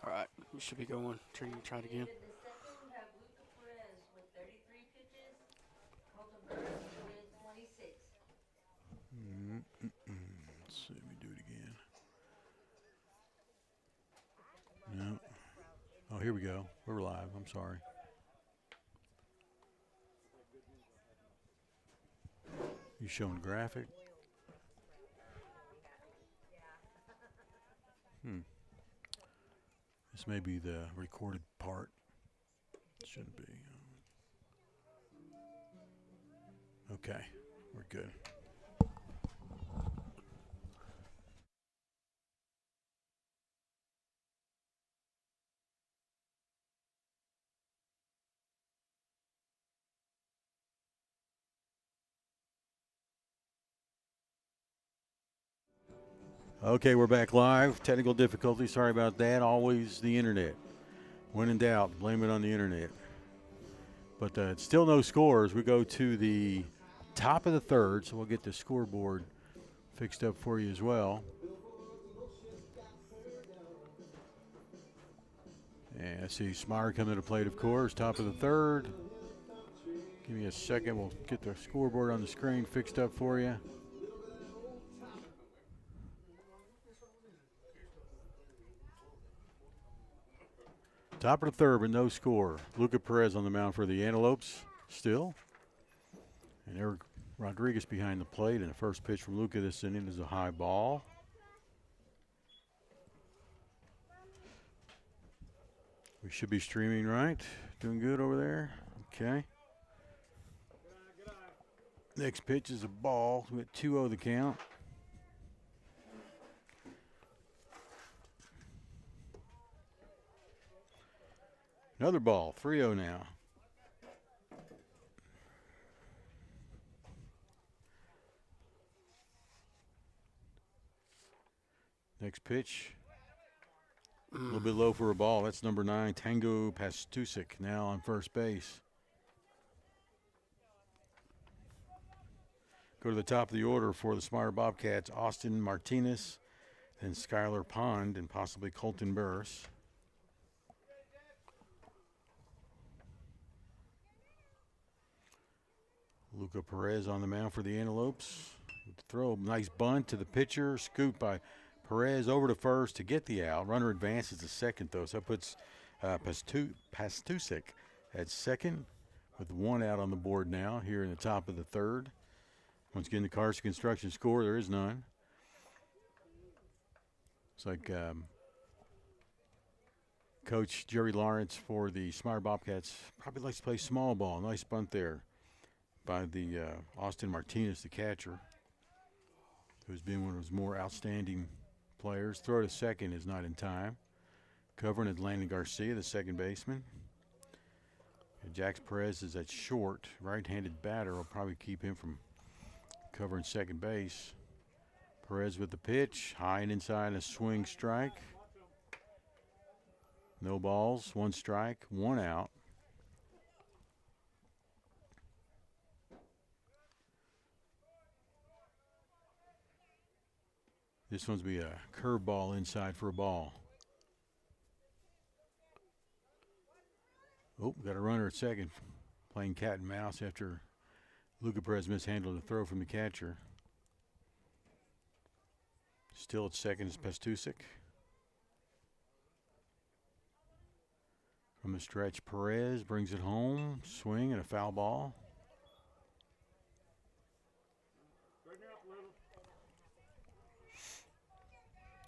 All right, you should be going. Try it again. Let's see, let me do it again. No. Oh, here we go. We're live. I'm sorry. You showing graphic? Hmm. This may be the recorded part. Shouldn't be. Okay, we're good. Okay, we're back live. Technical difficulty. Sorry about that. Always the internet. When in doubt, blame it on the internet. But still no scores. We go to the top of the third, so we'll get the scoreboard fixed up for you as well. And I see Smyer coming to the plate, of course, top of the third. Give me a second. We'll get the scoreboard on the screen fixed up for you. Top of the third with no score. Luca Perez on the mound for the Antelopes still. And Eric Rodriguez behind the plate. And the first pitch from Luca this inning is a high ball. We should be streaming right. Doing good over there. Okay. Next pitch is a ball. We got 2-0 the count. Another ball. 3-0 now. Next pitch. A little bit low for a ball. That's number 9, Tango Pastusik, now on first base. Go to the top of the order for the Smyer Bobcats, Austin Martinez, then Skylar Pond, and possibly Colton Burris. Luca Perez on the mound for the Antelopes. Throw, nice bunt to the pitcher, scoop by Perez over to first to get the out. Runner advances to second, though, so that puts Pastusik at second with 1 out on the board now here in the top of the third. Once again, the Carson Construction score, there is none. It's like Coach Jerry Lawrence for the Smyer Bobcats probably likes to play small ball. Nice bunt there by the Austin Martinez, the catcher, who's been one of his more outstanding players. Throw to second is not in time. Covering is Landon Garcia, the second baseman. And Jax Perez is at short. Right-handed batter will probably keep him from covering second base. Perez with the pitch. High and inside, a swing strike. No balls, 1 strike, 1 out. This one's be a curveball inside for a ball. Oh, got a runner at second, playing cat and mouse after Luca Perez mishandled a throw from the catcher. Still at second is Pastusik. From the stretch, Perez brings it home. Swing and a foul ball.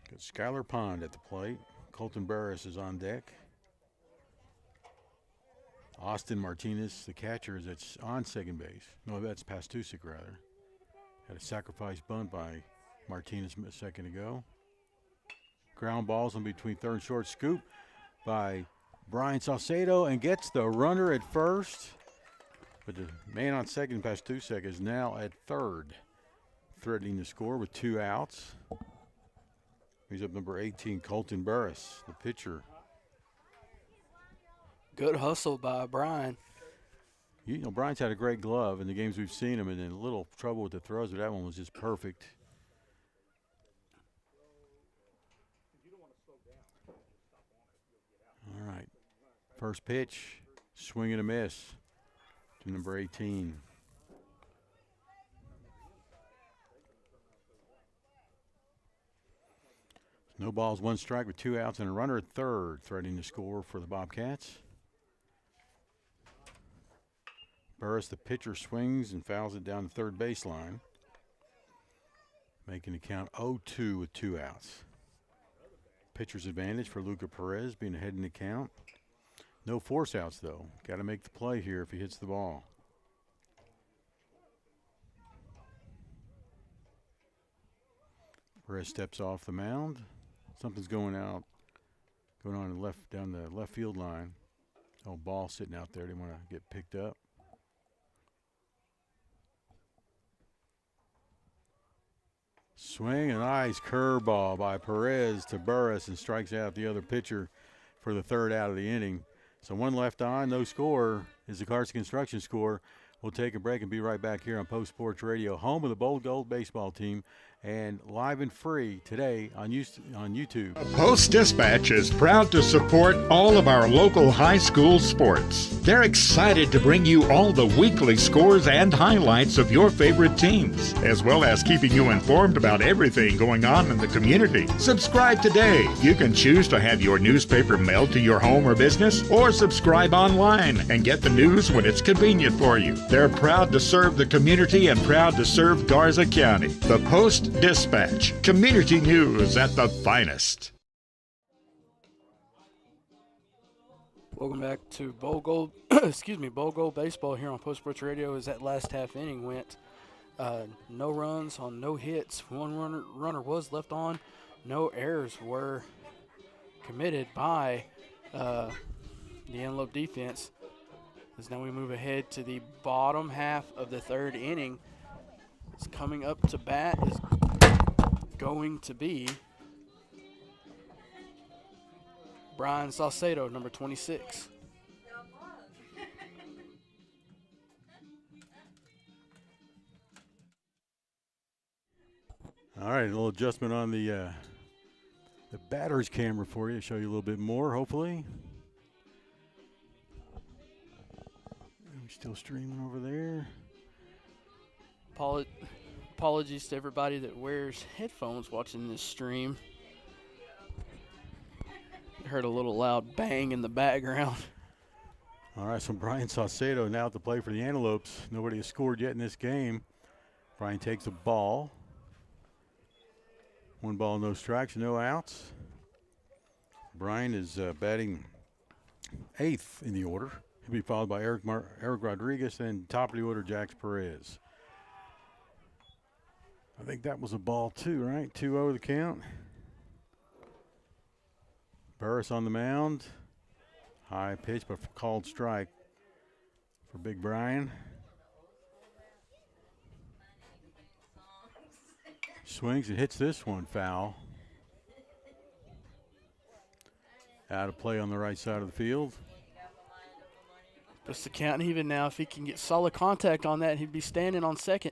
Got Skylar Pond at the plate. Colton Burris is on deck. Austin Martinez, the catcher, is on second base. No, that's Pastusik, rather. Had a sacrifice bunt by Martinez a second ago. Ground balls in between third and short. Scoop by Brian Salcedo and gets the runner at first. But the man on second, Pastusik, is now at third, threatening to score with 2 outs. He's up number 18, Colton Burris, the pitcher. Good hustle by Brian. You know, Brian's had a great glove in the games we've seen him, and then a little trouble with the throws, but that one was just perfect. First pitch, swing and a miss to number 18. No balls, one strike with 2 outs and a runner at third, threatening to score for the Bobcats. Burris, the pitcher, swings and fouls it down the third baseline, making the count 0-2 with 2 outs. Pitcher's advantage for Luca Perez, being ahead in the count. No force outs, though. Got to make the play here if he hits the ball. Perez steps off the mound. Something's going on down the left field line. Oh, ball sitting out there. Didn't want to get picked up. Swing, a nice curveball by Perez to Burris, and strikes out the other pitcher for the third out of the inning. So one left on, no score is the Carson Construction score. We'll take a break and be right back here on Post Sports Radio, home of the Bold Gold baseball team, and live and free today on YouTube. Post-Dispatch is proud to support all of our local high school sports. They're excited to bring you all the weekly scores and highlights of your favorite teams, as well as keeping you informed about everything going on in the community. Subscribe today. You can choose to have your newspaper mailed to your home or business, or subscribe online and get the news when it's convenient for you. They're proud to serve the community and proud to serve Garza County. The Post-Dispatch, community news at the finest. Welcome back to Bold Gold. Bold Gold baseball here on Post Sports Radio. As that last half inning went, no runs on no hits. One runner was left on. No errors were committed by the Antelope defense. As now we move ahead to the bottom half of the third inning. It's coming up to bat is going to be Brian Salcedo, number 26. All right, a little adjustment on the batter's camera for you, show you a little bit more, hopefully. We're still streaming over there. Apologies to everybody that wears headphones watching this stream. I heard a little loud bang in the background. All right, so Brian Saucedo now at the plate for the Antelopes. Nobody has scored yet in this game. Brian takes a ball. 1 ball, no strikes, no outs. Brian is batting 8th in the order. He'll be followed by Eric Rodriguez, and top of the order, Jax Perez. I think that was a ball too, right? 2-0 the count. Burris on the mound. High pitch, but called strike for Big Brian. Swings and hits this one foul. Out of play on the right side of the field. Just the count even now. If he can get solid contact on that, he'd be standing on second.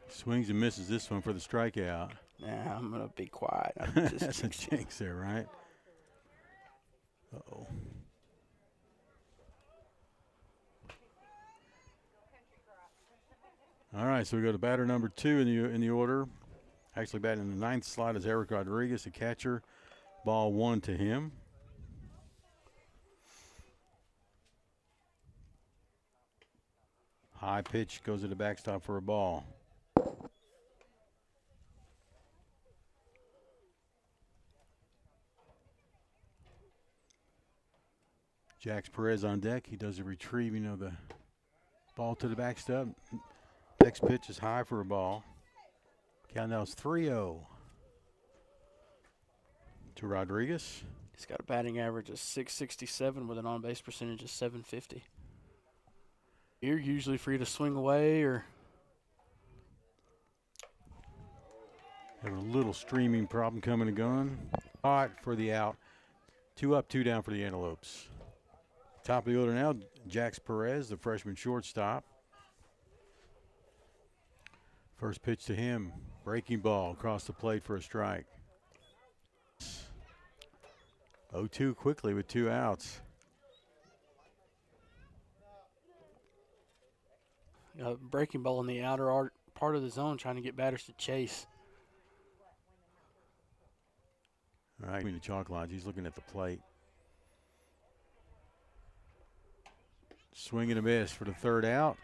Swings and misses this one for the strikeout. Nah, I'm going to be quiet. That's a jinx there, right? Uh-oh. All right, so we go to batter number 2 in the order. Actually batting in the 9th slot is Eric Rodriguez, the catcher. Ball 1 to him. High pitch goes to the backstop for a ball. Jax Perez on deck. He does a retrieving of the ball to the backstop. Next pitch is high for a ball. Count now is 3-0 to Rodriguez. He's got a batting average of .667 with an on-base percentage of .750. You're usually free to swing away or have a little streaming problem coming and going. Hot for the out. 2 up, 2 down for the Antelopes. Top of the order now, Jax Perez, the freshman shortstop. First pitch to him, breaking ball across the plate for a strike. 0-2 quickly with 2 outs. Breaking ball in the outer part of the zone, trying to get batters to chase. All right, between the chalk lines, he's looking at the plate. Swing and a miss for the 3rd out.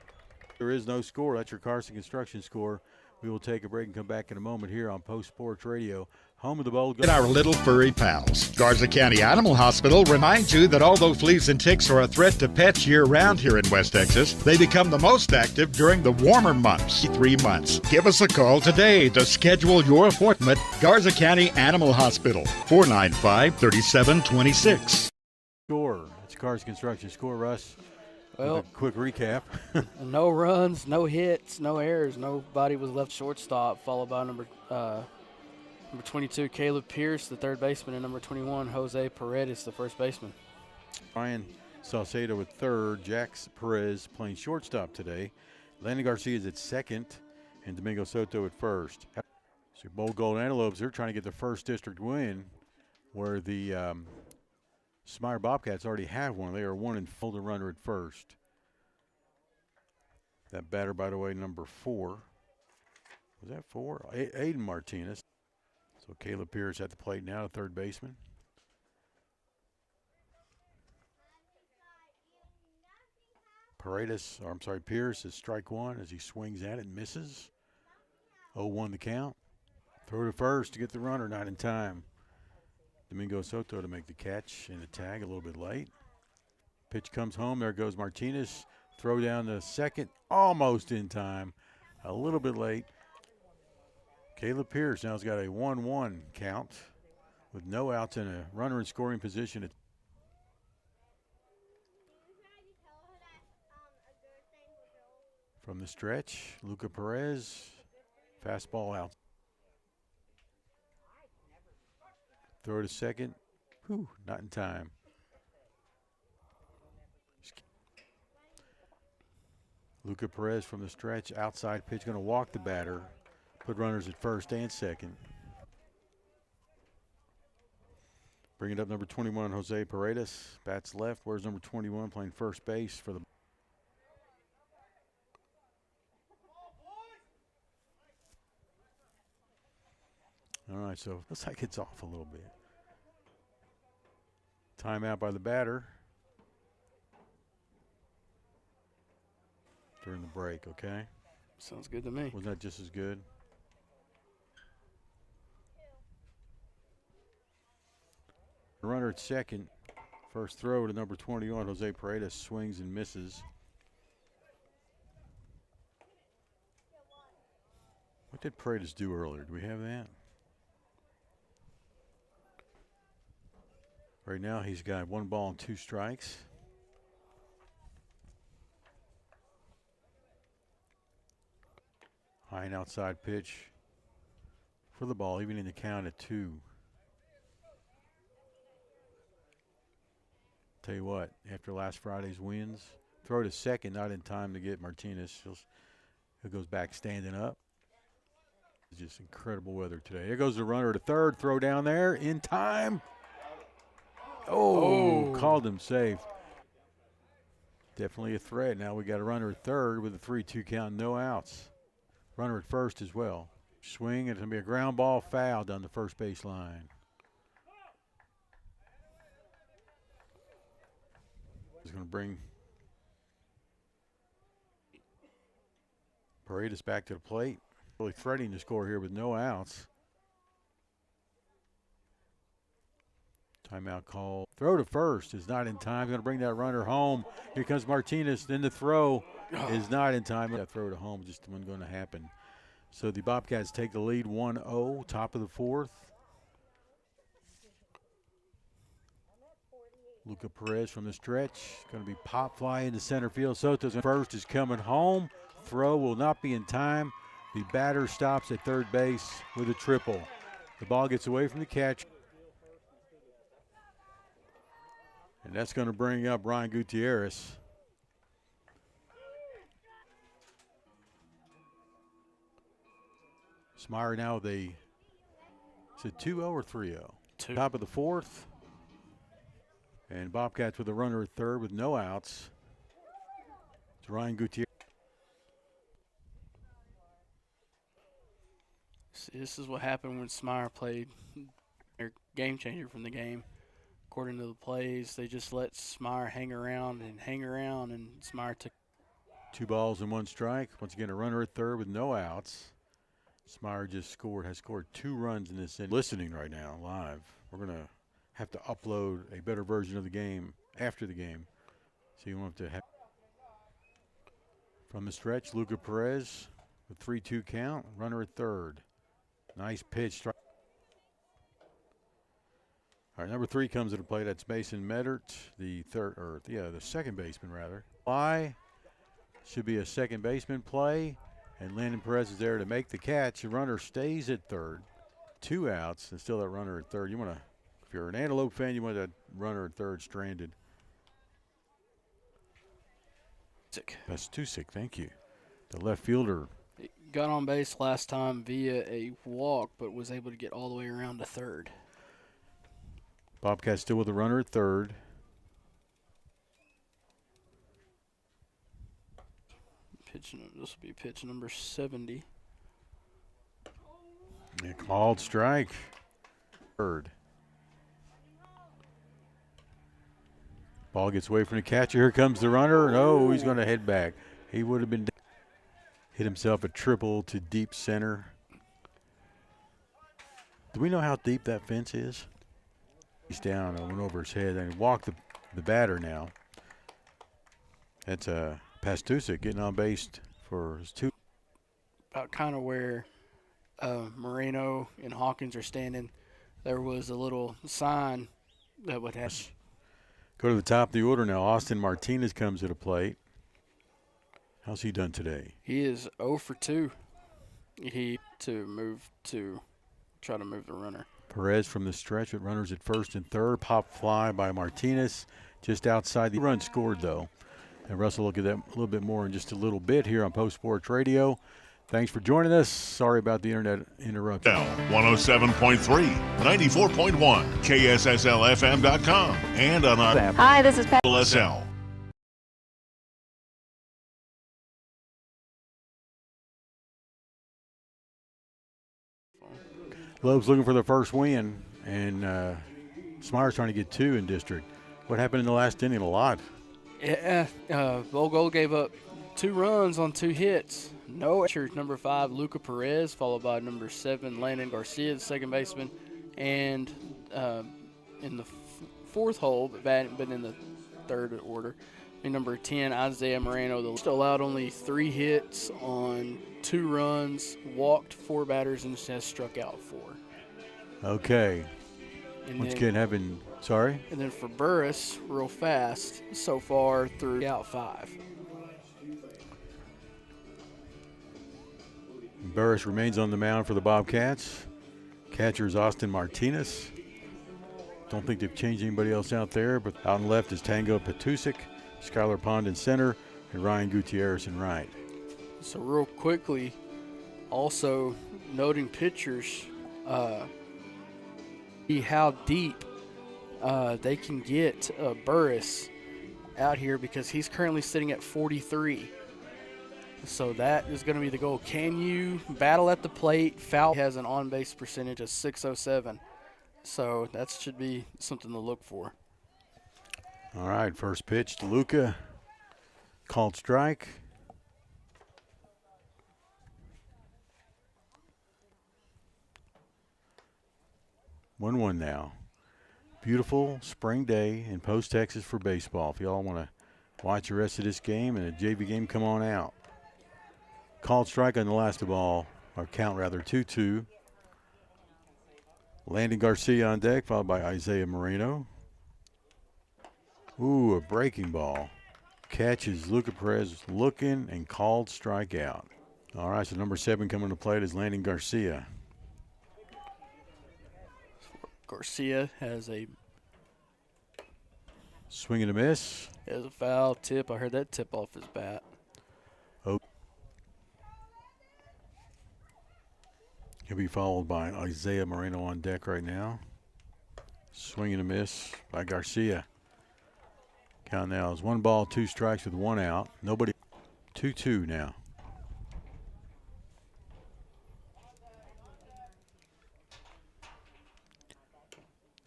There is no score. That's your Carson Construction score. We will take a break and come back in a moment here on Post Sports Radio, home of the Bowl. And our little furry pals. Garza County Animal Hospital reminds you that although fleas and ticks are a threat to pets year-round here in West Texas, they become the most active during the warmer months, 3 months. Give us a call today to schedule your appointment. Garza County Animal Hospital, 495-3726. Score. That's Carson Construction score, Russ. Well, with a quick recap. no runs, no hits, no errors. Nobody was left shortstop, followed by number 22, Caleb Pierce, the third baseman, and number 21, Jose Paredes, the first baseman. Ryan Salcedo at third. Jax Perez playing shortstop today. Landon Garcia is at second, and Domingo Soto at first. So Bowl Gold Antelopes, they're trying to get the first district win, where the Smyer Bobcats already have one. They are 1-0 the runner at first. That batter, by the way, number 4. Was that 4? Aiden Martinez. So Caleb Pierce at the plate now, the third baseman. Pierce is strike 1 as he swings at it and misses. 0-1 the count. Throw to first to get the runner, not in time. Domingo Soto to make the catch and the tag a little bit late. Pitch comes home. There goes Martinez. Throw down to second, almost in time. A little bit late. Caleb Pierce now has got a 1-1 count with no outs and a runner in scoring position. From the stretch, Luca Perez, fastball out. Throw to second, not in time. Luca Perez from the stretch, outside pitch, going to walk the batter, put runners at first and second. Bring it up, number 21, Jose Paredes, bats left. Where's number 21 playing first base for the. All right, so looks like it's off a little bit. Timeout by the batter during the break, okay? Sounds good to me. Wasn't that just as good? Runner at second. First throw to number 21, Jose Paredes, swings and misses. What did Paredes do earlier? Do we have that? Right now he's got 1 ball and 2 strikes. High and outside pitch for the ball, even in the count at 2. Tell you what, after last Friday's wins, throw to second, not in time to get Martinez. He goes back standing up. It's just incredible weather today. There goes the runner to third, throw down there in time. Oh, called him safe. Definitely a threat. Now we got a runner at third with a 3-2 count, no outs. Runner at first as well. Swing, it's going to be a ground ball, foul down the first base line. It's going to bring Paredes back to the plate. Really threatening to score here with no outs. Timeout call. Throw to first is not in time. Going to bring that runner home. Here comes Martinez. Then the throw is not in time. That throw to home just wasn't going to happen. So the Bobcats take the lead 1-0, top of the 4th. Luca Perez from the stretch. Going to be pop fly into center field. Soto's first is coming home. Throw will not be in time. The batter stops at third base with a triple. The ball gets away from the catch. And that's going to bring up Ryan Gutierrez. Smyer now is it 2-0 or 3-0? 2. Top of the 4th. And Bobcats with a runner at third with no outs. It's Ryan Gutierrez. See, this is what happened when Smyer played their game changer from the game. According to the plays, they just let Smyer hang around, and Smyer took 2 balls and 1 strike. Once again, a runner at third with no outs. Smyer has scored 2 runs in this inning. Listening right now, live. We're going to have to upload a better version of the game after the game. So you won't have to have. From the stretch, Luca Perez with 3-2 count, runner at third. Nice pitch. Strike. All right, number 3 comes to the plate. That's Mason Medert, the second baseman rather. Fly should be a second baseman play, and Landon Perez is there to make the catch. The runner stays at third. 2 outs, and still that runner at third. If you're an Antelope fan, you want that runner at third stranded. Pastusik, thank you. The left fielder. got on base last time via a walk, but was able to get all the way around to third. Bobcats still with a runner at third. This will be pitch number 70. And called strike. Third. Ball gets away from the catcher. Here comes the runner. No, he's going to head back. He would have been hit himself a triple to deep center. Do we know how deep that fence is? He's down and went over his head and walked the batter now. That's Pastusik getting on base for his 2. About kind of where Moreno and Hawkins are standing, there was a little sign that would have. Go to the top of the order now. Austin Martinez comes to the plate. How's he done today? He is 0 for 2. He try to move the runner. Perez from the stretch with runners at first and third. Pop fly by Martinez just outside the run scored, though. And Russell will look at that a little bit more in just a little bit here on Post Sports Radio. Thanks for joining us. Sorry about the internet interruption. 107.3, 94.1, KSSLFM.com, and on our app. Hi, this is Pat. SL. Loeb's looking for the first win, and Smyer's trying to get 2 in district. What happened in the last inning? A lot. Yeah, Baseballl gave up 2 runs on 2 hits. No, number 5, Luca Perez, followed by number 7, Landon Garcia, the second baseman, and in the 4th hole, but in the 3rd order, and number 10, Isaiah Moreno. Still allowed only 3 hits on 2 runs, walked 4 batters, and has struck out 4. Okay. Once again, sorry? And then for Burris, real fast, so far through out 5. Burris remains on the mound for the Bobcats. Catcher is Austin Martinez. Don't think they've changed anybody else out there, but out and left is Tango Pastusik, Skylar Pond in center, and Ryan Gutierrez in right. So real quickly, also noting pitchers, how deep they can get Burris out here, because he's currently sitting at 43. So that is going to be the goal. Can you battle at the plate? Foul has an on-base percentage of .607. So that should be something to look for. All right, first pitch to Luca. Called strike. One now. Beautiful spring day in Post, Texas for baseball. If y'all want to watch the rest of this game and the JV game, come on out. Called strike on the last ball, or count rather, 2-2. Landon Garcia on deck, followed by Isaiah Moreno. Ooh, a breaking ball. Catches Luca Perez looking and called strikeout. All right, so number 7 coming to plate is Landon Garcia. Garcia has a swing and a miss. Has a foul tip. I heard that tip off his bat. Oh. He'll be followed by Isaiah Moreno on deck right now. Swing and a miss by Garcia. Count now is 1 ball, 2 strikes with 1 out. Nobody. 2-2 now.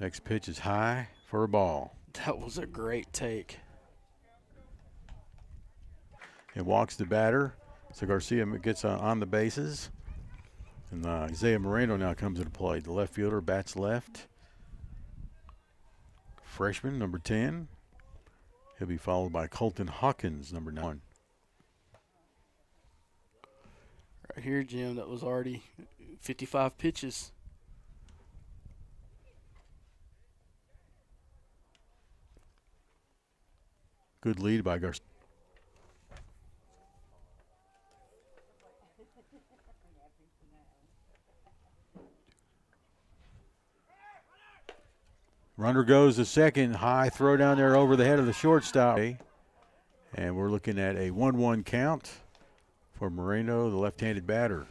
Next pitch is high for a ball. That was a great take. It walks the batter, so Garcia gets on the bases. And Isaiah Moreno now comes into play. The left fielder bats left. Freshman, number 10. He'll be followed by Colton Hawkins, number 9. Right here, Jim, that was already 55 pitches. Good lead by Garcia. Runner goes to second. High throw down there over the head of the shortstop. And we're looking at a 1-1 count for Moreno, the left-handed batter.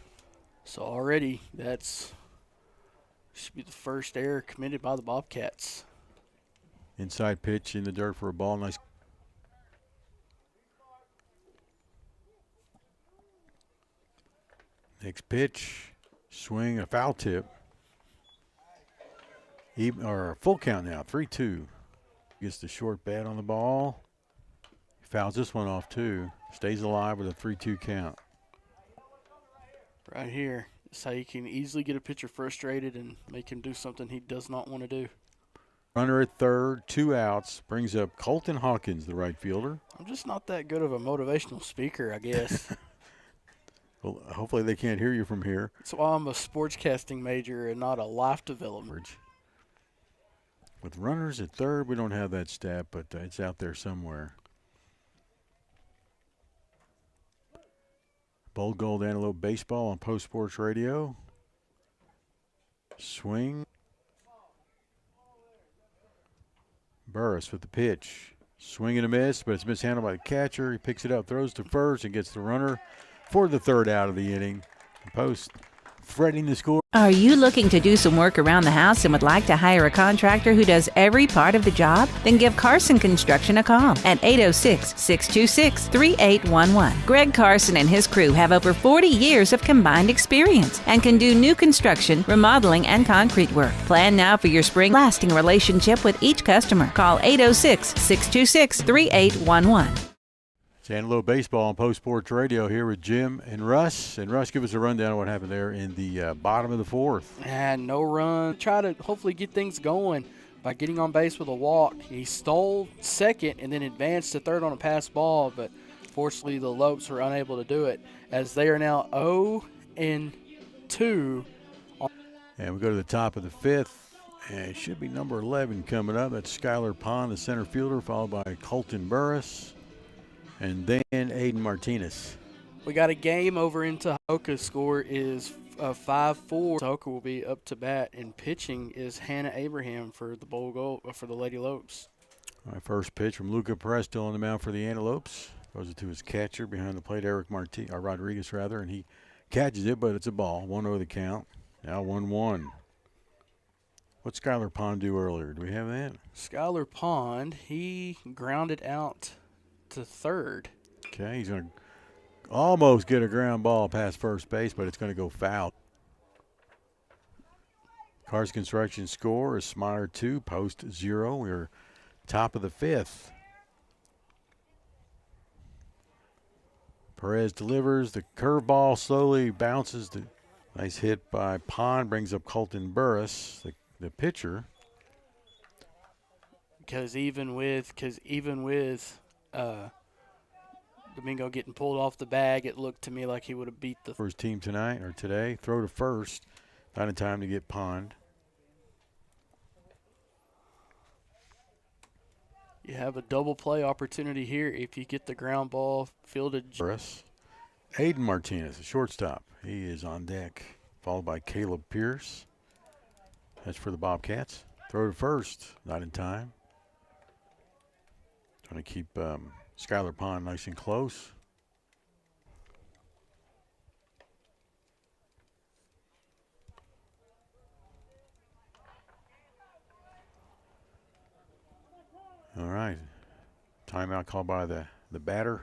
So already should be the first error committed by the Bobcats. Inside pitch in the dirt for a ball. Nice. Next pitch, swing, a foul tip. Or full count now, 3-2. Gets the short bat on the ball. Fouls this one off too. Stays alive with a 3-2 count. Right here. That's how you can easily get a pitcher frustrated and make him do something he does not want to do. Runner at third, 2 outs. Brings up Colton Hawkins, the right fielder. I'm just not that good of a motivational speaker, I guess. Well, hopefully they can't hear you from here. That's why I'm a sportscasting major and not a life development. With runners at third, we don't have that stat, but it's out there somewhere. Bold Gold Antelope Baseball on Post Sports Radio. Swing. Burris with the pitch. Swing and a miss, but it's mishandled by the catcher. He picks it up, throws to first, and gets the runner for the 3rd out of the inning. Post threatening the score. Are you looking to do some work around the house and would like to hire a contractor who does every part of the job? Then give Carson Construction a call at 806-626-3811. Greg Carson and his crew have over 40 years of combined experience and can do new construction, remodeling, and concrete work. Plan now for your spring lasting relationship with each customer. Call 806-626-3811. It's Antelope Baseball on Post Sports Radio here with Jim and Russ. And Russ, give us a rundown of what happened there in the bottom of the 4th. And no run. Try to hopefully get things going by getting on base with a walk. He stole second and then advanced to third on a pass ball, but fortunately the Lopes were unable to do it as they are now 0-2. And we go to the top of the 5th. And it should be number 11 coming up. That's Skylar Pond, the center fielder, followed by Colton Burris. And then Aiden Martinez. We got a game over in Tahoka. Score is 5-4. Tahoka will be up to bat, and pitching is Hannah Abraham for the Bowl Gold for the Lady Lopes. All right, first pitch from Luca Perez, still on the mound for the Antelopes. Throws it to his catcher behind the plate, Rodriguez, and he catches it, but it's a ball. 1-0 the count. Now 1-1. What'd Skylar Pond do earlier? Do we have that? Skylar Pond, he grounded out to third. Okay, he's going to almost get a ground ball past first base, but it's going to go foul. Cars Construction score is Smyer 2, Post 0. We're top of the 5th. Perez delivers the curveball, slowly bounces. Nice hit by Pond, brings up Colton Burris, the pitcher. Because even with Domingo getting pulled off the bag, it looked to me like he would have beat the first team today. Throw to first, not in time to get Pond. You have a double play opportunity here if you get the ground ball fielded. Aiden Martinez, the shortstop. He is on deck, followed by Caleb Pierce. That's for the Bobcats. Throw to first, not in time. Trying to keep Skylar Pond nice and close. All right. Timeout called by the batter,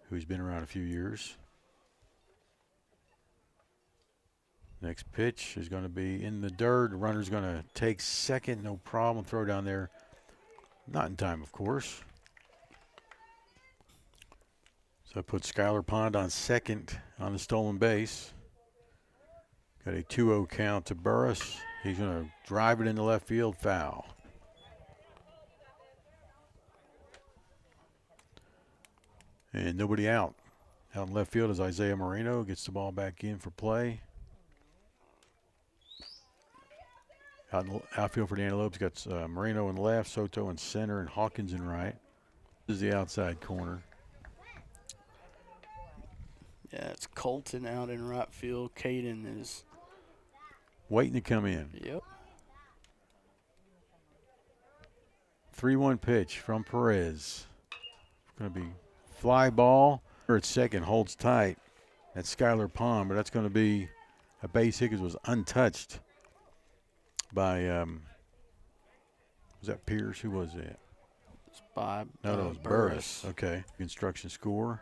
who's been around a few years. Next pitch is going to be in the dirt. The runner's going to take second, no problem. Throw down there. Not in time, of course. So I put Skylar Pond on second on the stolen base. Got a 2-0 count to Burris. He's going to drive it into left field, foul. And nobody out. Out in left field is Isaiah Moreno. Gets the ball back in for play. Outfield for the Antelopes got Moreno in left, Soto in center, and Hawkins in right. This is the outside corner. Yeah, it's Colton out in right field. Caden is waiting to come in. Yep. 3-1 pitch from Perez. It's going to be fly ball. At second, holds tight. That's Skylar Pond, but that's going to be a base hit because it was untouched by, was that Pierce? Who was it? It's by no, it was Burris. Okay. Construction score.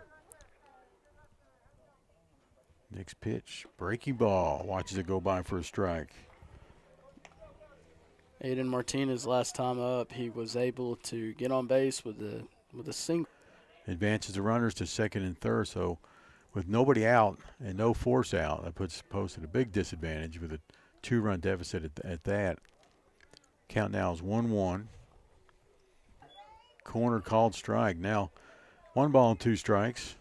Next pitch, breaking ball. Watches it go by for a strike. Aiden Martinez, last time up, he was able to get on base with a single. Advances the runners to second and third. So with nobody out and no force out, that puts Post at a big disadvantage with a 2-run deficit at that. Count now is 1-1. Corner called strike. Now 1 ball and 2 strikes.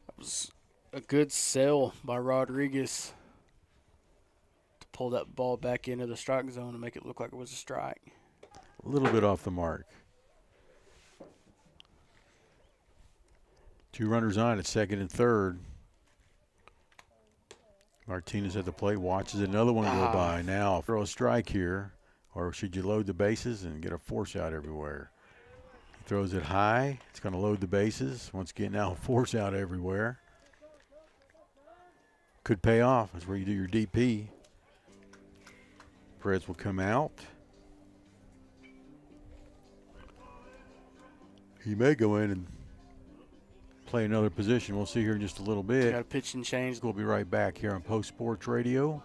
That was a good sell by Rodriguez to pull that ball back into the strike zone and make it look like it was a strike. A little bit off the mark. 2 runners on at second and third. Martinez at the plate, watches another one go by. Now throw a strike here, or should you load the bases and get a force out everywhere? He throws it high. It's going to load the bases. Once again, now force out everywhere. Could pay off. That's where you do your DP. Perez will come out. He may go in and play another position. We'll see here in just a little bit. Got a pitch and change. We'll be right back here on Post Sports Radio.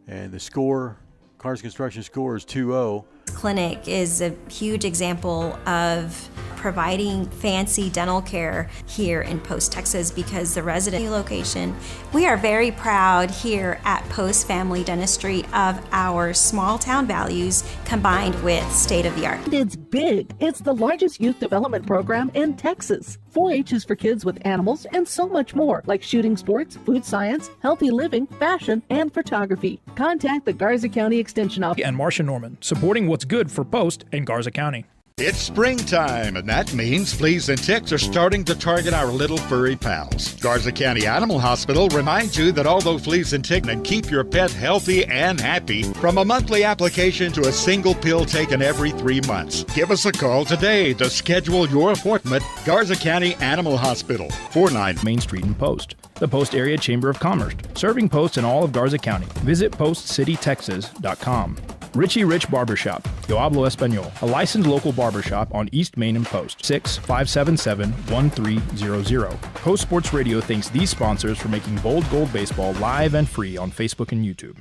And the score, Cars Construction score is 2-0. Clinic is a huge example of providing fancy dental care here in Post, Texas, because the resident location, we are very proud here at Post Family Dentistry of our small town values combined with state of the art. It's big. It's the largest youth development program in Texas. 4-H is for kids with animals and so much more, like shooting sports, food science, healthy living, fashion, and photography. Contact the Garza County Extension Office. And Marcia Norman, supporting what's good for Post and Garza County. It's springtime, and that means fleas and ticks are starting to target our little furry pals. Garza County Animal Hospital reminds you that although fleas and ticks can keep your pet healthy and happy, from a monthly application to a single pill taken every 3 months. Give us a call today to schedule your appointment. Garza County Animal Hospital, 49 Main Street in Post. The Post Area Chamber of Commerce, serving Post in all of Garza County. Visit postcitytexas.com. Richie Rich Barbershop, Yo Hablo Espanol, a licensed local barbershop on East Main and Post, 6-577-1300. Post Sports Radio thanks these sponsors for making Bold Gold Baseball live and free on Facebook and YouTube.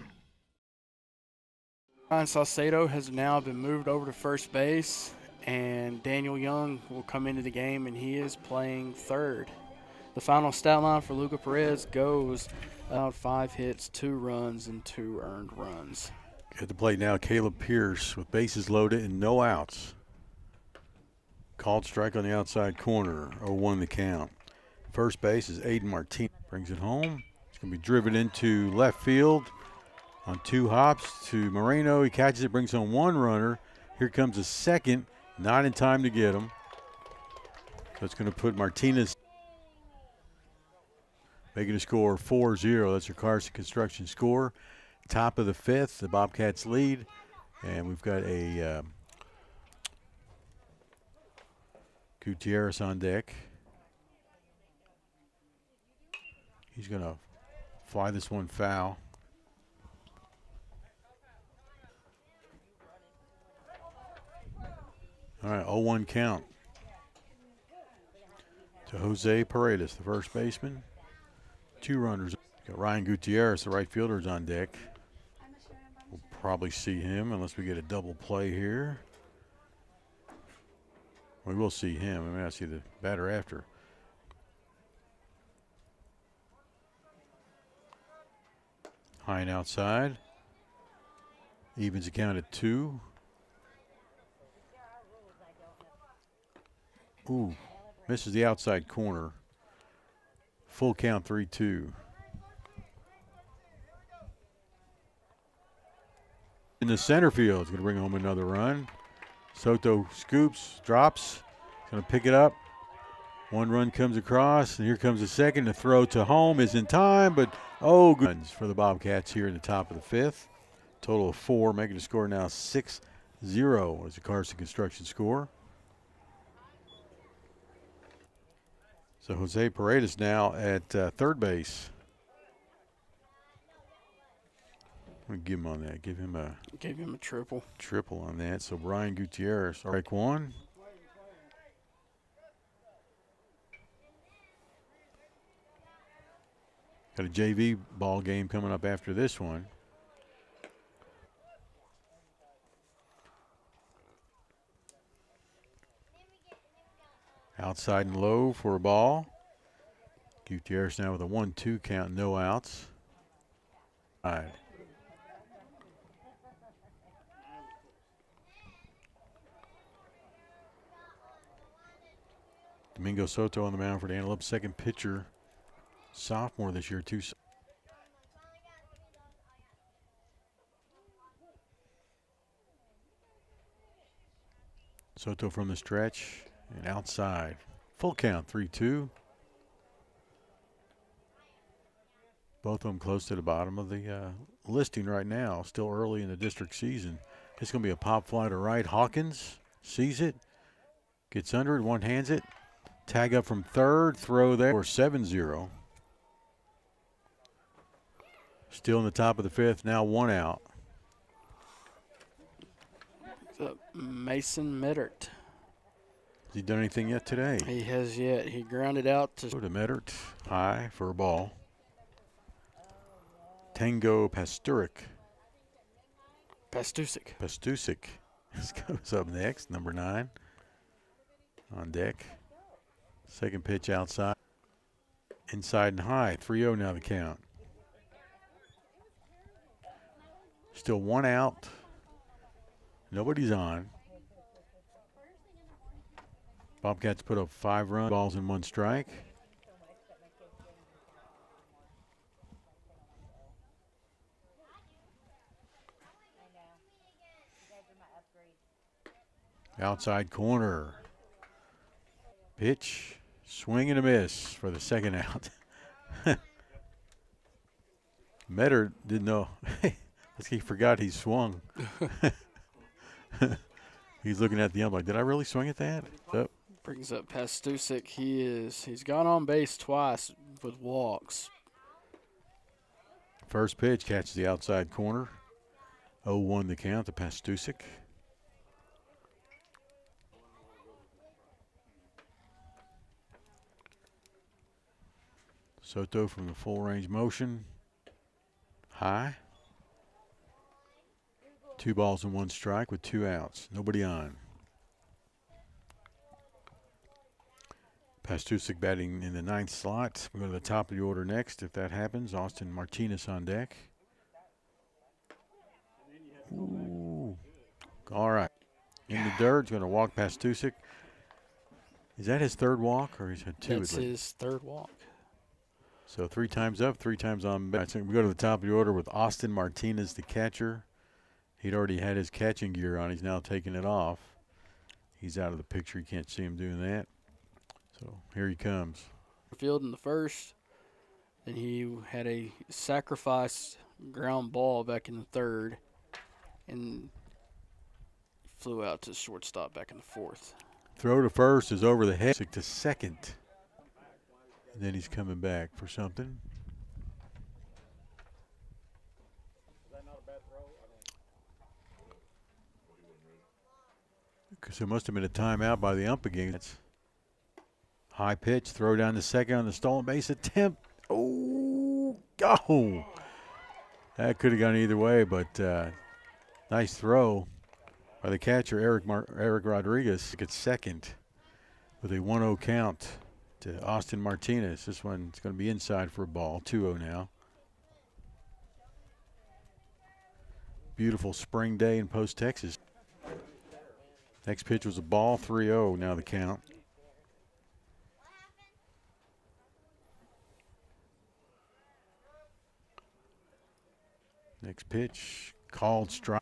Ryan Saucedo has now been moved over to first base, and Daniel Young will come into the game, and he is playing third. The final stat line for Luca Perez goes out 5 hits, 2 runs, and 2 earned runs. At the plate now, Caleb Pierce with bases loaded and no outs. Called strike on the outside corner, 0-1 the count. First base is Aiden Martinez. Brings it home. It's going to be driven into left field on 2 hops to Moreno. He catches it, brings home 1 runner. Here comes a second, not in time to get him. So it's going to put Martinez making a score 4-0. That's your Carson Construction score. Top of the 5th, the Bobcats lead, and we've got a Gutierrez on deck. He's going to fly this one foul. All right, 0-1 count to Jose Paredes, the first baseman. 2 runners. Got Ryan Gutierrez, the right fielder, is on deck. We'll probably see him unless we get a double play here. We will see him. I may not see the batter after. High and outside. Evens the count at 2. Ooh, misses the outside corner. Full count 3-2. In the center field, it's going to bring home another run. Soto scoops, drops, going to pick it up. 1 run comes across, and here comes the second. The throw to home is in time, but good runs for the Bobcats here in the top of the 5th. Total of 4, making the score now 6-0 as the Carson Construction score. So Jose Paredes now at third base. I'm going to give him on that. Give him a triple. Triple on that. So Brian Gutierrez, strike 1. Got a JV ball game coming up after this one. Outside and low for a ball. Gutierrez now with a 1-2 count, no outs. All right. Domingo Soto on the mound for the Antelopes, second pitcher, sophomore this year, too. Soto from the stretch and outside. Full count, 3-2. Both of them close to the bottom of the listing right now, still early in the district season. It's going to be a pop fly to right. Hawkins sees it, gets under it, one hands it. Tag up from third, throw there for 7-0. Still in the top of the 5th, now 1 out. Mason Meddert. Has he done anything yet today? He has yet. He grounded out to Meddert, high for a ball. Tango Pastusic goes up next, number 9 on deck. Second pitch outside. Inside and high, 3-0 now the count. Still 1 out. Nobody's on. Bobcats put up 5 runs, balls in 1 strike. Outside corner. Pitch, swing and a miss for the second out. Metter didn't know. He forgot he swung. He's looking at the ump like, did I really swing at that? Yep. brings up Pastusic. He's gone on base twice with walks. First pitch catches the outside corner. 0-1 the count to Pastusic. Soto from the full range motion. High. 2 balls and 1 strike with 2 outs. Nobody on. Pastusic batting in the 9th slot. We'll go to the top of the order next if that happens. Austin Martinez on deck. Ooh. All right. In the dirt, going to walk Pastusic. Is that his 3rd walk or he's had 2? That's his 3rd walk. So 3 times up, 3 times on base. So we go to the top of the order with Austin Martinez, the catcher. He'd already had his catching gear on. He's now taking it off. He's out of the picture. You can't see him doing that. So here he comes. Field in the 1st. Then he had a sacrifice ground ball back in the 3rd. And flew out to shortstop back in the 4th. Throw to first is over the head to 2nd. And then he's coming back for something. So it must have been a timeout by the ump again. It's high pitch, throw down to second on the stolen base attempt. Oh, go! That could have gone either way, but nice throw by the catcher, Eric Rodriguez. Gets second with a 1-0 count to Austin Martinez. This one's going to be inside for a ball, 2-0 now. Beautiful spring day in Post, Texas. Next pitch was a ball, 3-0 now the count. Next pitch, called strike.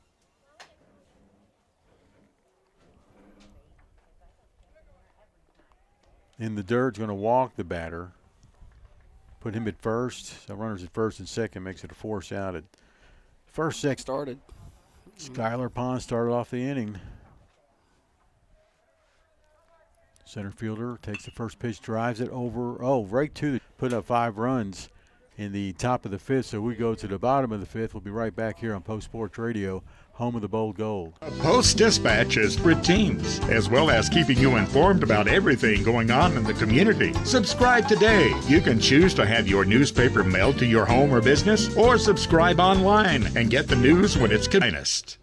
In the dirt, going to walk the batter. Put him at first. So runners at first and second makes it a force out at first, second. Started. Skylar Pond started off the inning. Center fielder takes the first pitch, drives it over. Oh, right to the, put up 5 runs in the top of the 5th. So we go to the bottom of the 5th. We'll be right back here on Post Sports Radio, home of the Bold Gold. Post Dispatch is for teens, as well as keeping you informed about everything going on in the community. Subscribe today. You can choose to have your newspaper mailed to your home or business, or subscribe online and get the news when it's convenient.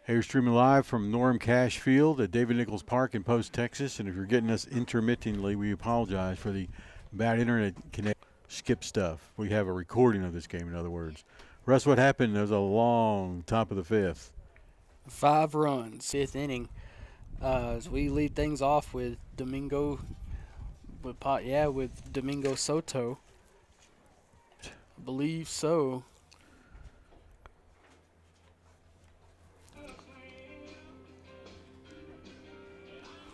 Hey, we're streaming live from Norm Cash Field at David Nichols Park in Post, Texas. And if you're getting us intermittently, we apologize for the bad internet connection. Skip stuff. We have a recording of this game, in other words. Russ, what happened? There was a long top of the 5th. 5 runs, 5th inning. As we lead things off with Domingo Soto. I believe so.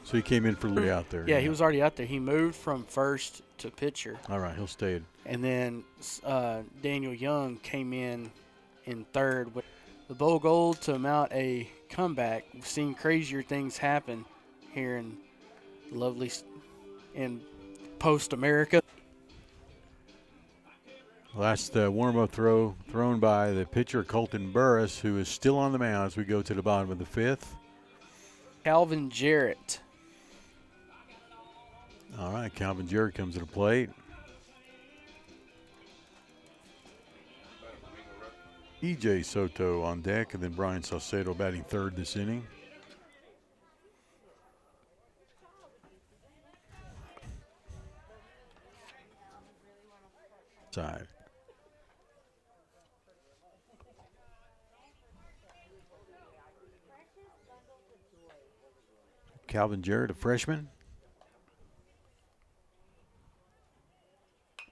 So he came in for Lee out there. Yeah, he was already out there. He moved from first to pitcher. All right, he'll stay. And then Daniel Young came in third with the Bowl Gold to mount a comeback. We've seen crazier things happen here in lovely in post-America. Last warm-up throw thrown by the pitcher Colton Burris, who is still on the mound as we go to the bottom of the 5th. Calvin Jarrett. All right, Calvin Jarrett comes to the plate. E.J. Soto on deck, and then Brian Salcedo batting third this inning. Side. Calvin Jarrett, a freshman.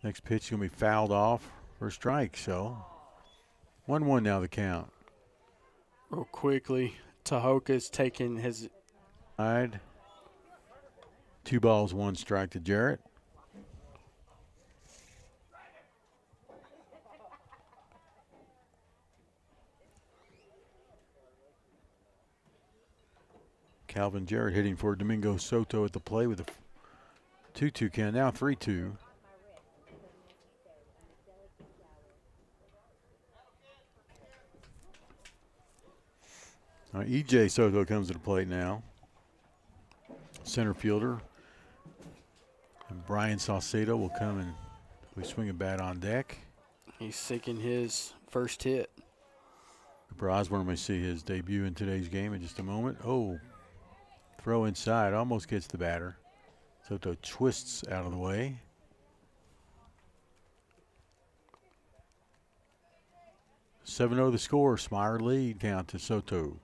Next pitch is going to be fouled off for a strike, so 1-1 now the count. Real quickly, Tahoka's taking his side. 2 balls, 1 strike to Jarrett. Calvin Jarrett hitting for Domingo Soto at the plate with a 2-2 count, now 3-2. E.J. Soto comes to the plate now. Center fielder. And Brian Salcedo will come and we swing a bat on deck. He's seeking his first hit. Cooper Osborne may see his debut in today's game in just a moment. Oh, throw inside, almost gets the batter. Soto twists out of the way. "7-0 the score. Smyer lead count to Soto.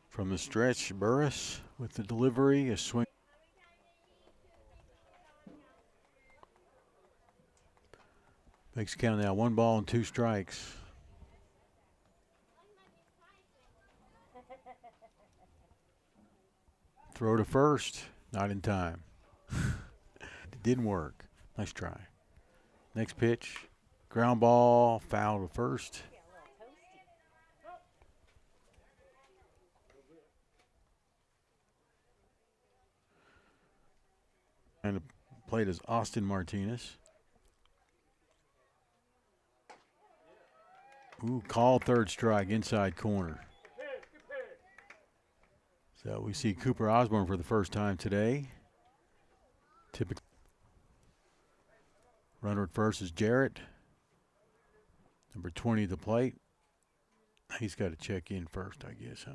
From the stretch, Burris with the delivery, a swing. Makes count now, 1 ball and 2 strikes. Throw to first, not in time. It didn't work. Nice try. Next pitch, ground ball, foul to first. And the plate is Austin Martinez. Ooh, call third strike, inside corner. So we see Cooper Osborne for the first time today. Typically, runner at first is Jarrett. Number 20 at the plate. He's got to check in first, I guess, huh?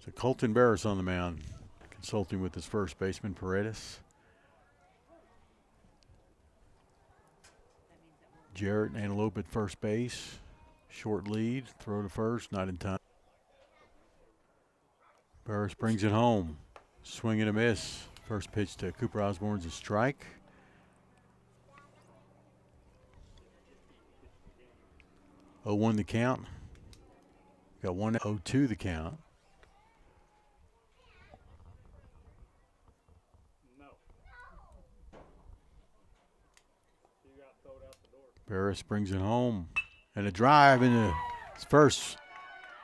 So Colton Barris on the mound, consulting with his first baseman, Paredes. Jarrett and Antelope at first base. Short lead, throw to first, not in time. Barris brings it home. Swing and a miss. First pitch to Cooper Osborne's a strike. Oh, 0-1 the count. Got 1-0-2 the count. Barris brings it home. And a drive into his first.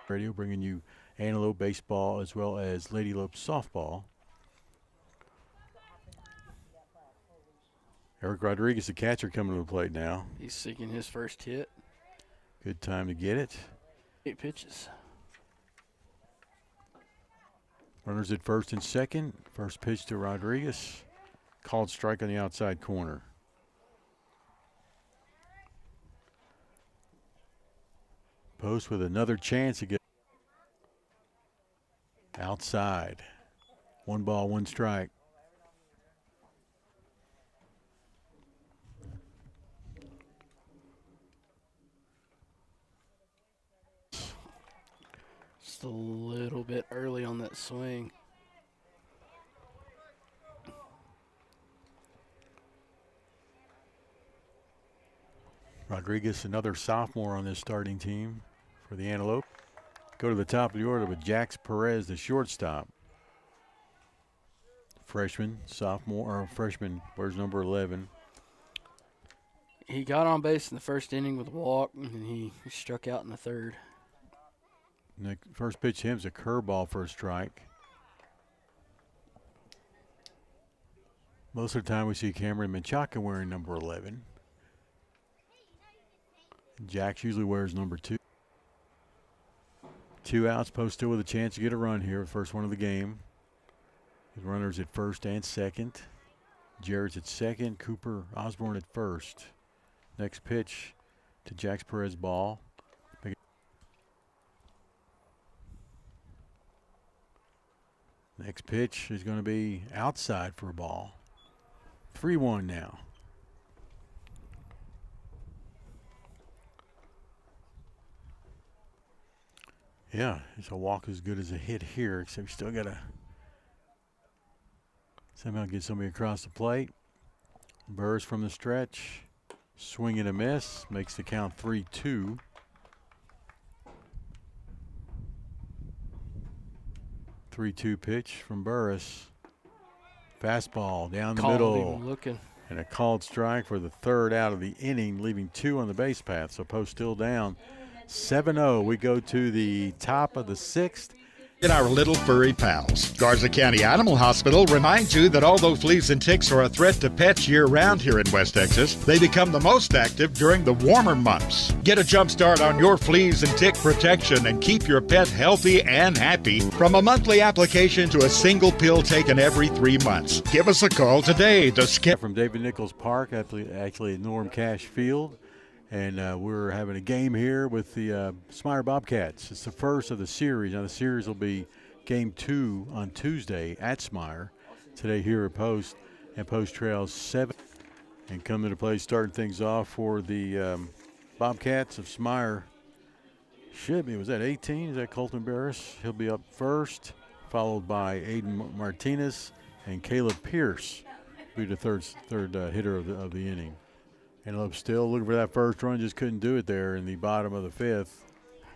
Radio bringing you Antelope baseball as well as Lady Lope softball. Eric Rodriguez, the catcher, coming to the plate now. He's seeking his first hit. Good time to get it. 8 pitches. Runners at first and second. First pitch to Rodriguez. Called strike on the outside corner. Post with another chance to get outside. 1 ball, 1 strike. Just a little bit early on that swing. Rodriguez, another sophomore on this starting team for the Antelope. Go to the top of the order with Jax Perez, the shortstop. Freshman, sophomore, or freshman, where's number 11? He got on base in the first inning with a walk, and he struck out in the third. And the first pitch to him is a curveball for a strike. Most of the time we see Cameron Menchaca wearing number 11. Jax usually wears number 2. 2 outs, Post still with a chance to get a run here. First one of the game. The runners at first and second. Jarrett's at second. Cooper Osborne at first. Next pitch to Jax Perez ball. Next pitch is going to be outside for a ball. 3-1 now. Yeah, it's a walk as good as a hit here, except we still got to somehow get somebody across the plate. Burrs from the stretch. Swing and a miss. Makes the count 3-2. Three-two pitch from Burris. Fastball down the middle. Looking. And a called strike for the third out of the inning, leaving 2 on the base path. So Post still down. 7-0. We go to the top of the 6th. In our little furry pals, Garza County Animal Hospital reminds you that although fleas and ticks are a threat to pets year-round here in West Texas, they become the most active during the warmer months. Get a jump start on your fleas and tick protection and keep your pet healthy and happy from a monthly application to a single pill taken every 3 months. Give us a call today to skip from David Nichols Park, actually at Norm Cash Field. And we're having a game here with the Smyer Bobcats. It's the first of the series. Now the series will be game 2 on Tuesday at Smyer. Today here at Post. And Post trails 7. And coming to play, starting things off for the Bobcats of Smyer. Should be, was that 18? Is that Colton Barris? He'll be up first, followed by Aiden Martinez and Caleb Pierce. Be the third hitter of the inning. Antelope still looking for that first run, just couldn't do it there in the bottom of the 5th.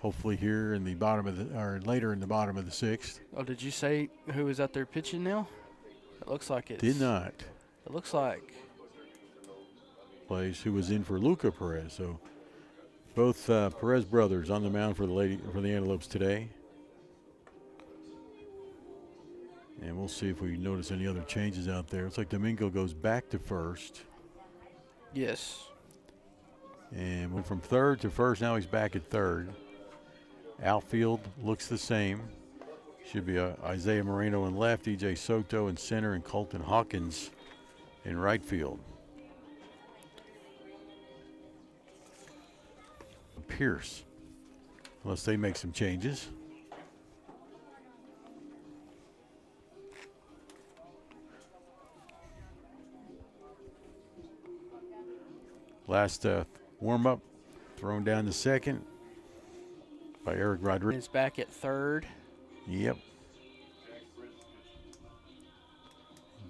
Hopefully here in the bottom of the, or later in the bottom of the 6th. Oh, did you say who was out there pitching now? It looks like it's. Did not. It looks like. Plays who was in for Luca Perez. So both Perez brothers on the mound for the Antelopes today. And we'll see if we notice any other changes out there. It's like Domingo goes back to first. Yes. And went from third to first. Now he's back at third. Outfield looks the same. Should be Isaiah Moreno in left, EJ Soto in center, and Colton Hawkins in right field. Pierce, unless they make some changes. Last warm-up, thrown down to second by Eric Rodriguez. Is back at third. Yep.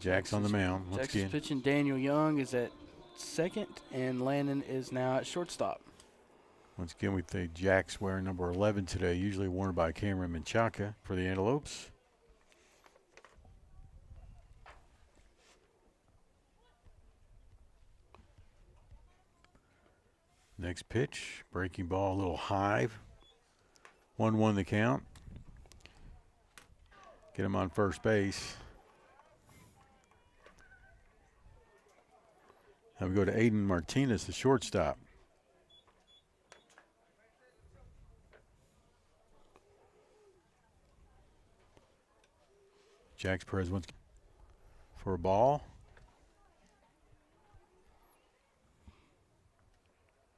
Jack's on the mound once Jack's again. pitching. Daniel Young is at second, and Landon is now at shortstop. Once again, we think Jack's wearing number 11 today, usually worn by Cameron Menchaca for the Antelopes. Next pitch, breaking ball, a little high. 1-1 the count. Get him on first base. Now we go to Aiden Martinez, the shortstop. Jax Perez wants for a ball.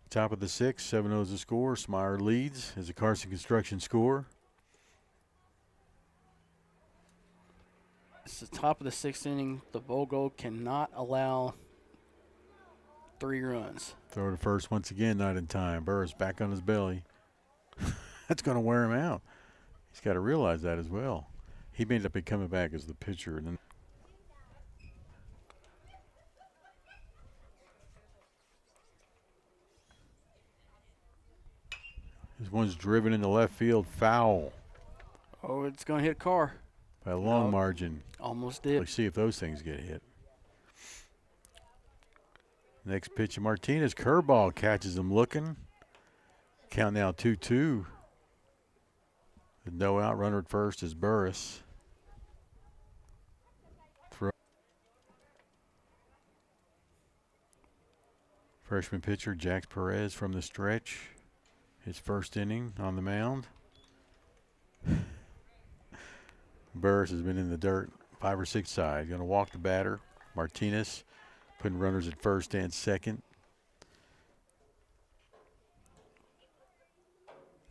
Top of the sixth, 7-0 is the score. Smyer leads as a Carson Construction score. It's the top of the sixth inning. The Baseballl cannot allow 3 runs. Throw to first once again, not in time. Burris back on his belly. That's going to wear him out. He's got to realize that as well. He may end up coming back as the pitcher. And then this one's driven into left field, foul Oh, it's going to hit a car. by a long No. margin. Almost did. Let's see if those things get hit. Next pitch of Martinez, curveball, catches him looking. Count now 2-2. The no out runner at first is Burris. Throw. Freshman pitcher Jax Perez from the stretch. His first inning on the mound. Burris has been in the dirt 5 or 6 sides. Going to walk the batter. Martinez putting runners at first and second.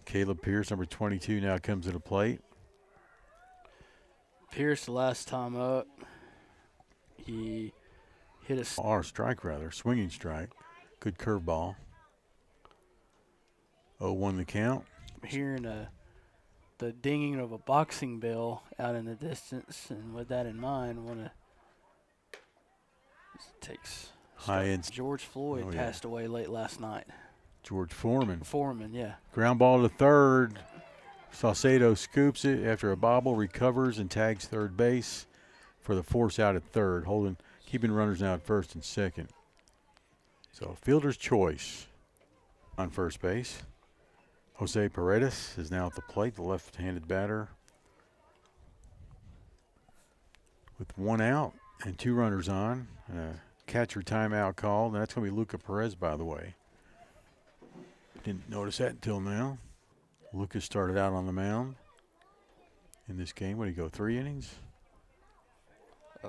Caleb Pierce, number 22, now comes to the plate. Pierce, the last time up, he hit a Or strike rather, swinging strike. Good curveball. 0-1 the count. hearing the dinging of a boxing bell out in the distance, and with that in mind, want to takes High end. George Floyd Oh, yeah. passed away late last night. George Foreman. Foreman, yeah. Ground ball to third. Saucedo scoops it after a bobble, recovers and tags third base for the force out at third, keeping runners now at first and second. So fielder's choice on first base. Jose Paredes is now at the plate, the left-handed batter. With 1 out and 2 runners on, and a catcher timeout called. And that's going to be Luca Perez, by the way. Didn't notice that until now. Lucas started out on the mound in this game. What did he go, 3 innings?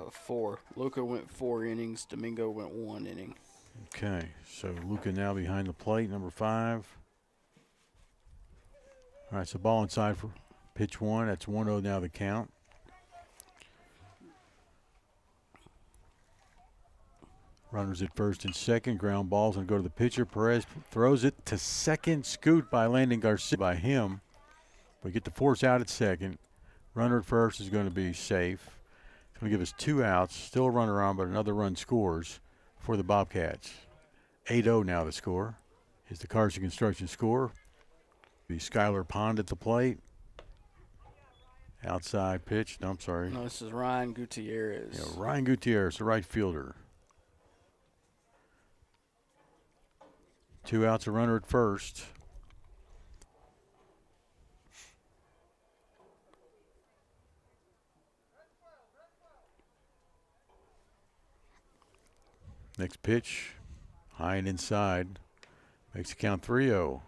4. Luca went 4 innings. Domingo went 1 inning. Okay, so Luca now behind the plate, number 5. All right, so ball inside for pitch 1. That's 1-0 now the count. Runners at first and second. Ground ball's going to go to the pitcher. Perez throws it to second. Scoot by Landon Garcia by him. We get the force out at second. Runner at first is going to be safe. It's going to give us 2 outs. Still a runner on, but another run scores for the Bobcats. 8-0 now the score. Is the Carson Construction score. Be Skylar Pond at the plate. Outside pitch. No, I'm sorry. No, this is Ryan Gutierrez. Yeah, Ryan Gutierrez, the right fielder. 2 outs, a runner at first. Next pitch, high and inside. Makes the count 3-0.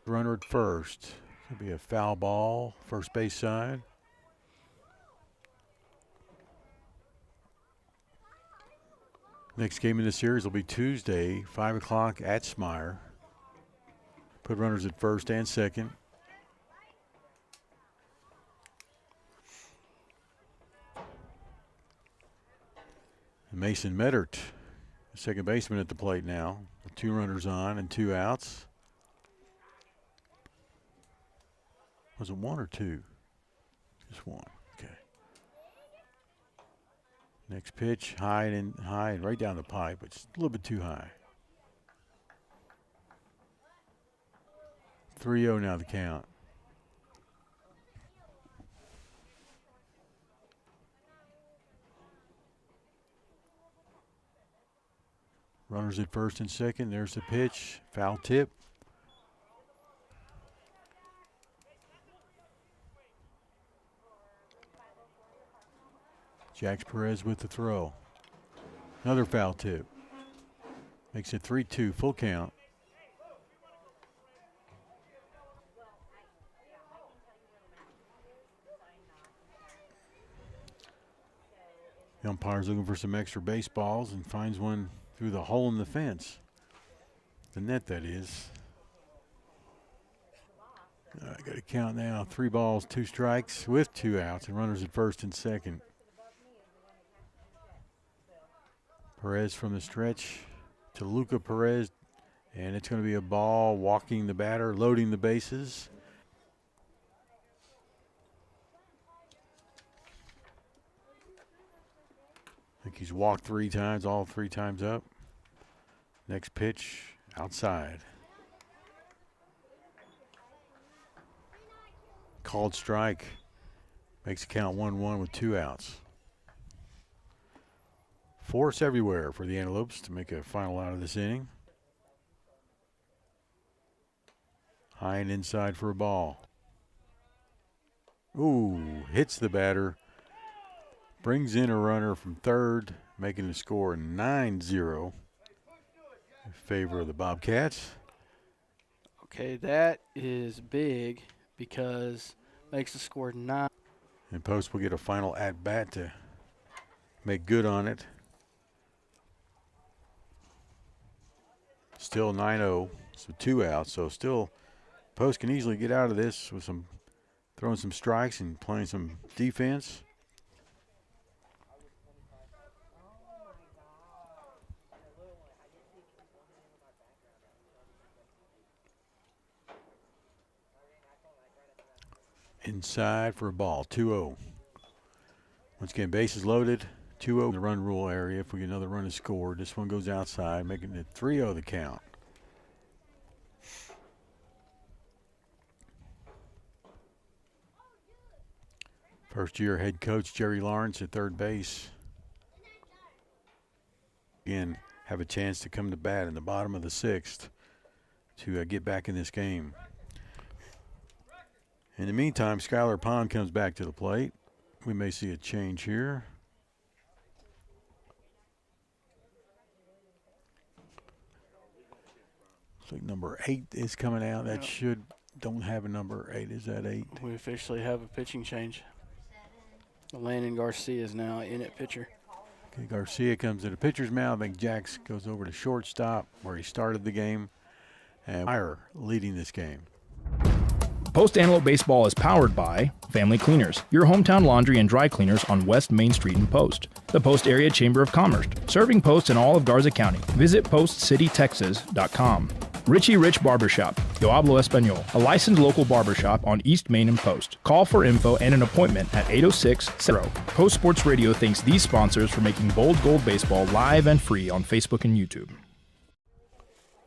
Runner at first. Could be a foul ball, first base side. Next game in the series will be Tuesday, 5 o'clock at Smyer. Put runners at first and second. Mason Meddert, second baseman at the plate now. 2 runners on and 2 outs. Was it 1 or 2? Just 1. Okay. Next pitch, high and right down the pipe. It's a little bit too high. 3-0 now the count. Runners at first and second. There's the pitch. Foul tip. Jax Perez with the throw. Another foul tip. Makes it 3-2, full count. The umpire's looking for some extra baseballs and finds one through the hole in the fence. The net, that is. I got to count now. 3 balls, 2 strikes with 2 outs and runners at first and second. Perez from the stretch to Luca Perez, and it's going to be a ball, walking the batter, loading the bases. I think he's walked 3 times, all 3 times up. Next pitch, outside. Called strike. Makes the count 1-1 with 2 outs. Force everywhere for the Antelopes to make a final out of this inning. High and inside for a ball. Ooh, hits the batter. Brings in a runner from third, making the score 9-0 in favor of the Bobcats. Okay, that is big because makes the score 9. And Post will get a final at-bat to make good on it. Still 9-0, so 2 outs. So still, Post can easily get out of this with some throwing some strikes and playing some defense. Inside for a ball, 2-0. Once again, bases loaded, 2-0 in the run rule area. If we get another run is scored, this one goes outside, making it 3-0 the count. First-year head coach Jerry Lawrence at third base. Again, have a chance to come to bat in the bottom of the 6th to get back in this game. In the meantime, Skylar Pond comes back to the plate. We may see a change here. Looks like number 8 is coming out. That don't have a number 8. Is that 8? We officially have a pitching change. Landon Garcia is now in at pitcher. Okay, Garcia comes to the pitcher's mound. I think Jax goes over to shortstop where he started the game. And Smyer leading this game. Post Antelope Baseball is powered by Family Cleaners, your hometown laundry and dry cleaners on West Main Street in Post. The Post Area Chamber of Commerce, serving Post in all of Garza County. Visit postcitytexas.com. Richie Rich Barbershop, Yo Hablo Espanol, a licensed local barbershop on East Main and Post. Call for info and an appointment at 806-0. Post Sports Radio thanks these sponsors for making Bold Gold Baseball live and free on Facebook and YouTube.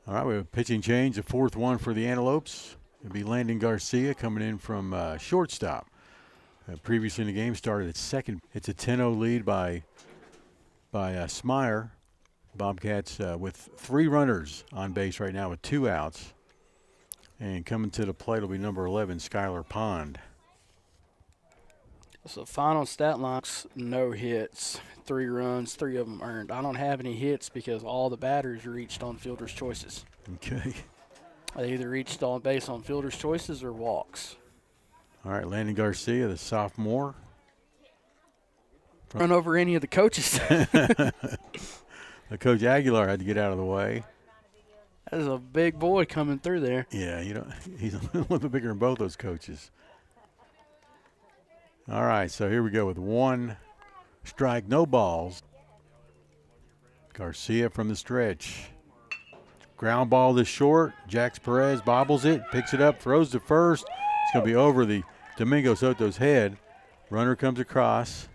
All right, we have a pitching change, the 4th one for the Antelopes. It'll be Landon Garcia coming in from shortstop. Previously in the game, started at second. It's a 10-0 lead by Smyer. Bobcats with 3 runners on base right now with 2 outs. And coming to the plate will be number 11, Skylar Pond. So final stat lines, no hits, 3 runs, 3 of them earned. I don't have any hits because all the batters reached on fielder's choices. Okay. They either reached on base on fielder's choices or walks. All right, Landon Garcia, the sophomore. Run over any of the coaches. Coach Aguilar had to get out of the way. That is a big boy coming through there. Yeah, he's a little bit bigger than both those coaches. All right, so here we go with 1 strike, no balls. Garcia from the stretch. Ground ball to short. Jax Perez bobbles it, picks it up, throws to first. It's going to be over the Domingo Soto's head. Runner comes across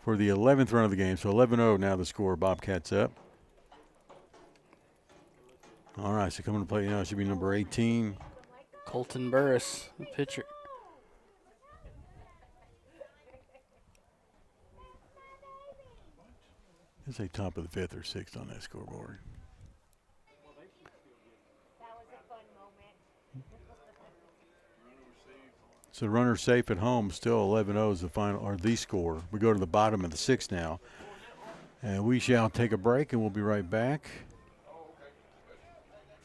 for the 11th run of the game. So 11-0 now the score. Bobcats up. All right, so coming to play now should be number 18. Colton Burris, the pitcher. It's a top of the 5th or 6th on that scoreboard. So runner safe at home, still 11-0 is the final, or the score. We go to the bottom of the 6th now. And we shall take a break, and we'll be right back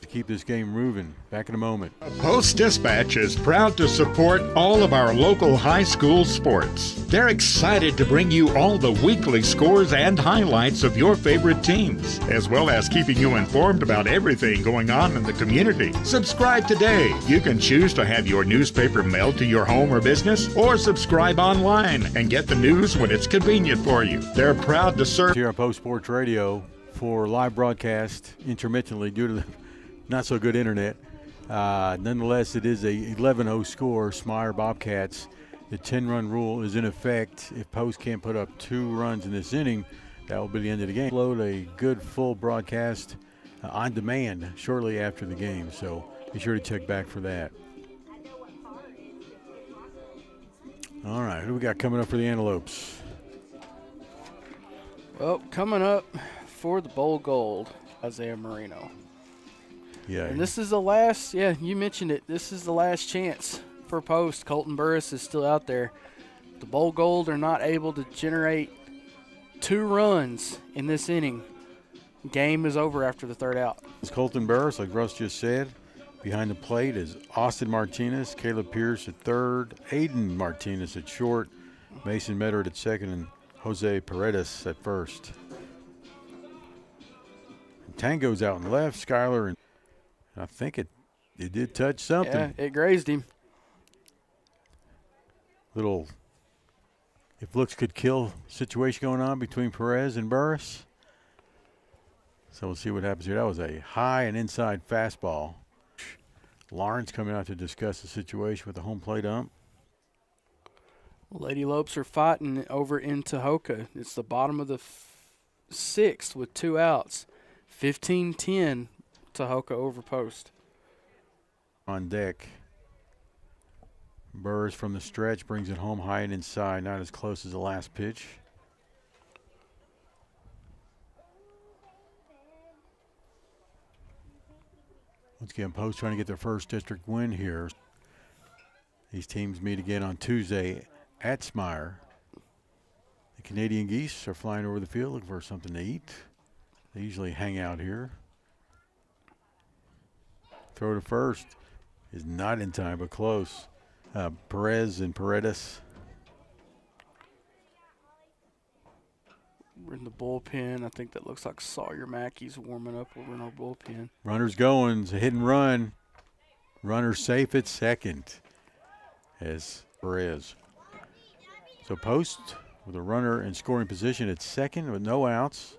to keep this game moving. Back in a moment. Post-Dispatch is proud to support all of our local high school sports. They're excited to bring you all the weekly scores and highlights of your favorite teams, as well as keeping you informed about everything going on in the community. Subscribe today. You can choose to have your newspaper mailed to your home or business, or subscribe online and get the news when it's convenient for you. They're proud to serve Here on Post Sports Radio for live broadcast intermittently due to the not so good internet. Nonetheless, it is a 11-0 score. Smyer Bobcats. The 10-run rule is in effect. If Post can't put up 2 runs in this inning, that will be the end of the game. Load a good full broadcast on demand shortly after the game, so be sure to check back for that. All right, who do we got coming up for the Antelopes? Well, coming up for the Bowl Gold, Isaiah Marino. Yeah. And this is the last, you mentioned it. This is the last chance for Post. Colton Burris is still out there. The Bowl Gold are not able to generate 2 runs in this inning. Game is over after the 3rd out. It's Colton Burris, like Russ just said. Behind the plate is Austin Martinez, Caleb Pierce at 3rd, Aiden Martinez at short, Mason Medard at 2nd, and Jose Paredes at 1st. And Tango's out in left, Skyler, and I think it did touch something. Yeah, it grazed him. Little, if looks could kill situation going on between Perez and Burris. So we'll see what happens here. That was a high and inside fastball. Lawrence coming out to discuss the situation with the home plate ump. Lady Lopes are fighting over in Tahoka. It's the bottom of the 6th with 2 outs. 15-10. Tahoka over Post. On deck. Burris from the stretch brings it home high and inside, not as close as the last pitch. Once again, Post trying to get their first district win here. These teams meet again on Tuesday at Smyer. The Canadian Geese are flying over the field looking for something to eat. They usually hang out here. Throw to first is not in time, but close. Perez and Paredes. We're in the bullpen. I think that looks like Sawyer Mackey's warming up over in our bullpen. Runners going. It's a hit and run. Runner safe at 2nd as Perez. So Post with a runner in scoring position at 2nd with no outs.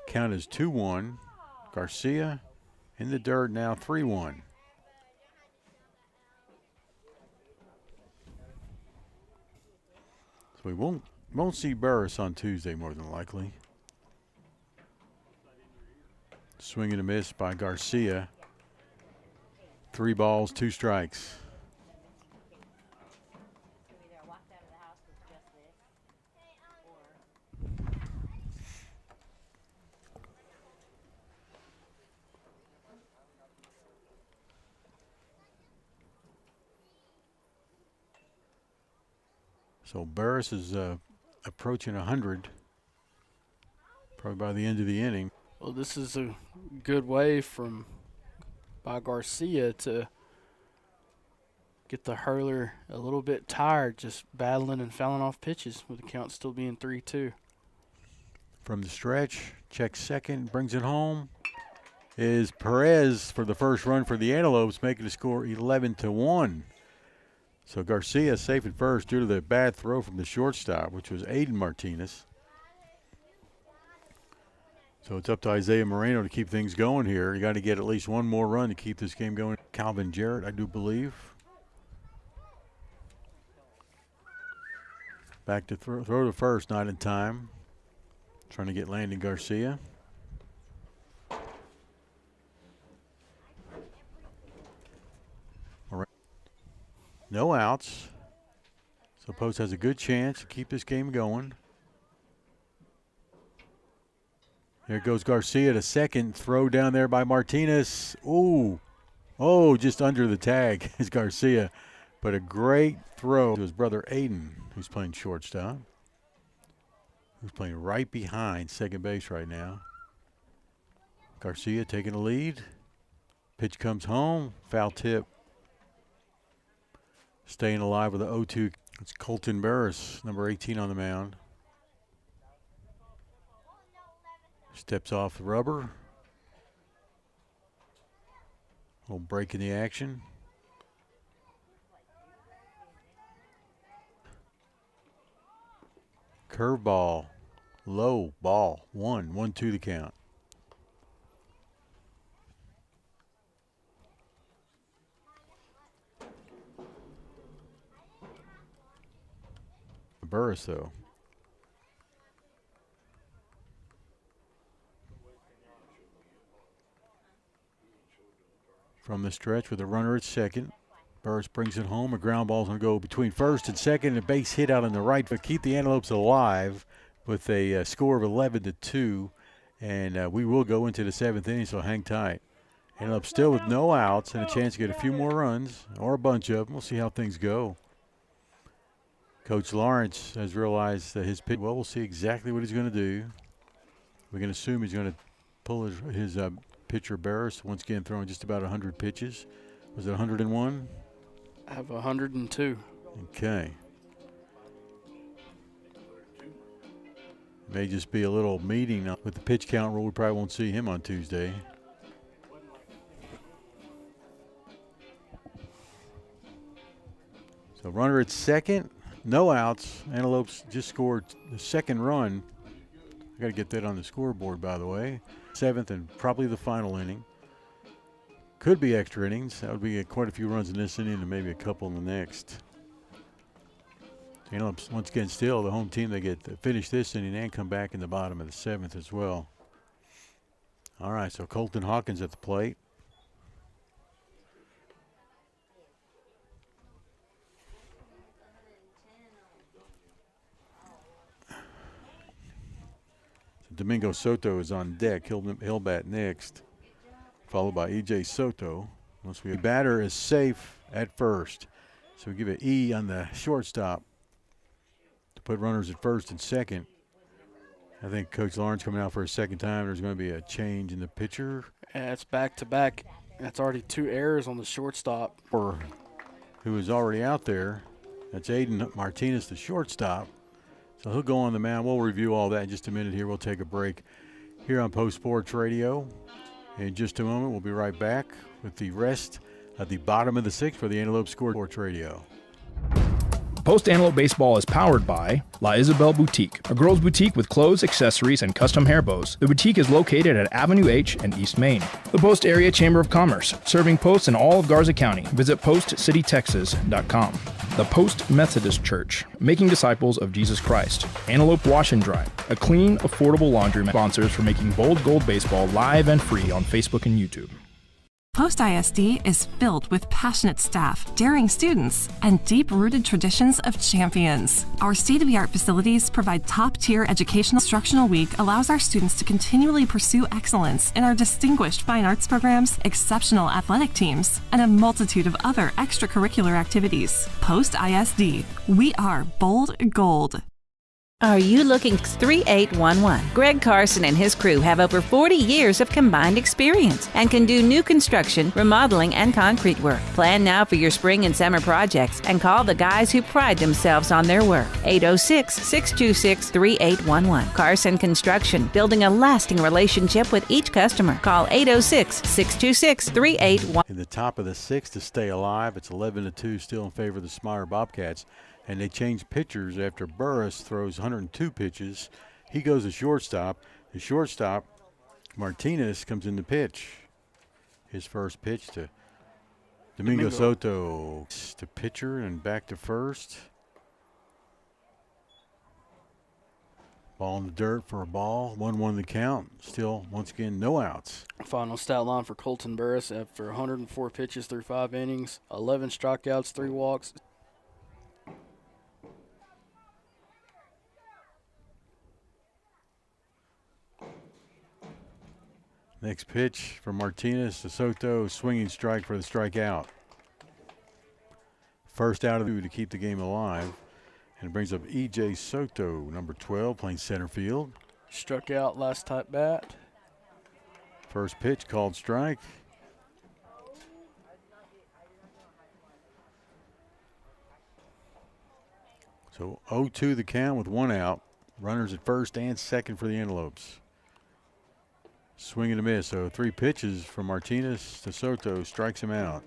Count is 2-1. Garcia in the dirt now, 3-1. So we won't see Burris on Tuesday more than likely. Swing and a miss by Garcia. 3 balls, 2 strikes. So Burris is approaching 100 probably by the end of the inning. Well, this is a good way by Garcia to get the hurler a little bit tired, just battling and fouling off pitches with the count still being 3-2. From the stretch, checks second, brings it home, is Perez for the first run for the Antelopes, making the score 11-1. So Garcia safe at first due to the bad throw from the shortstop, which was Aiden Martinez. So it's up to Isaiah Moreno to keep things going here. You got to get at least one more run to keep this game going. Calvin Jarrett, I do believe. Back to throw to first, not in time. Trying to get Landon Garcia. No outs. So Post has a good chance to keep this game going. There goes Garcia to second. Throw down there by Martinez. Ooh. Oh, just under the tag is Garcia. But a great throw to his brother Aiden, who's playing shortstop. Who's playing right behind second base right now. Garcia taking the lead. Pitch comes home. Foul tip. Staying alive with the 0-2. It's Colton Burris, number 18 on the mound. Steps off the rubber. Little break in the action. Curveball. Low ball. 1-2 the count. Burris, though. From the stretch with a runner at second. Burris brings it home. A ground ball's going to go between first and second. And a base hit out on the right to keep the Antelopes alive with a score of 11-2. And we will go into the seventh inning, so hang tight. Antelopes still with no outs and a chance to get a few more runs or a bunch of them. We'll see how things go. Coach Lawrence has realized that his pitch, well, we'll see exactly what he's going to do. We can assume he's going to pull his pitcher Barris, once again throwing just about 100 pitches. Was it 101? I have 102. Okay. May just be a little meeting with the pitch count rule. We probably won't see him on Tuesday. So runner at second. No outs. Antelopes just scored the second run. I got to get that on the scoreboard, by the way. Seventh and probably the final inning. Could be extra innings. That would be quite a few runs in this inning and maybe a couple in the next. Antelopes, once again, still the home team. They get to finish this inning and come back in the bottom of the seventh as well. All right, so Colton Hawkins at the plate. Domingo Soto is on deck. He'll bat next, followed by E.J. Soto. The batter is safe at first. So we give it E on the shortstop to put runners at first and second. I think Coach Lawrence coming out for a second time. There's going to be a change in the pitcher. Yeah, it's back-to-back. That's already 2 errors on the shortstop. Who is already out there. That's Aiden Martinez, the shortstop. So he'll go on the mound. We'll review all that in just a minute here. We'll take a break here on Post Sports Radio. In just a moment, we'll be right back with the rest at the bottom of the sixth for the Antelope Sports Radio. Post Antelope Baseball is powered by La Isabel Boutique, a girls' boutique with clothes, accessories, and custom hair bows. The boutique is located at Avenue H and East Main. The Post Area Chamber of Commerce, serving posts in all of Garza County. Visit postcitytexas.com. The Post Methodist Church, making disciples of Jesus Christ. Antelope Wash and Dry, a clean, affordable laundromat. Sponsors for making Bold Gold Baseball live and free on Facebook and YouTube. Post ISD is filled with passionate staff, daring students, and deep-rooted traditions of champions. Our state-of-the-art facilities provide top-tier educational. Instructional Week allows our students to continually pursue excellence in our distinguished fine arts programs, exceptional athletic teams, and a multitude of other extracurricular activities. Post ISD, we are Bold Gold. Are you looking 3811? Greg Carson and his crew have over 40 years of combined experience and can do new construction, remodeling, and concrete work. Plan now for your spring and summer projects and call the guys who pride themselves on their work. 806-626-3811. Carson Construction, building a lasting relationship with each customer. Call 806-626-3811. In the top of the sixth to stay alive. It's 11-2 still in favor of the Smyer Bobcats. And they change pitchers after Burris throws 102 pitches. He goes to shortstop. The shortstop, Martinez, comes in to pitch. His first pitch to Domingo Soto. To pitcher and back to first. Ball in the dirt for a ball. 1-1 the count. Still, once again, no outs. Final stat line for Colton Burris after 104 pitches through 5 innings, 11 strikeouts, 3 walks. Next pitch from Martinez to Soto, swinging strike for the strikeout. First out of the to keep the game alive. And it brings up E.J. Soto, number 12, playing center field. Struck out last at bat. First pitch called strike. So 0-2 the count with 1 out. Runners at first and second for the Antelopes. Swing and a miss. So 3 pitches from Martinez to Soto, strikes him out.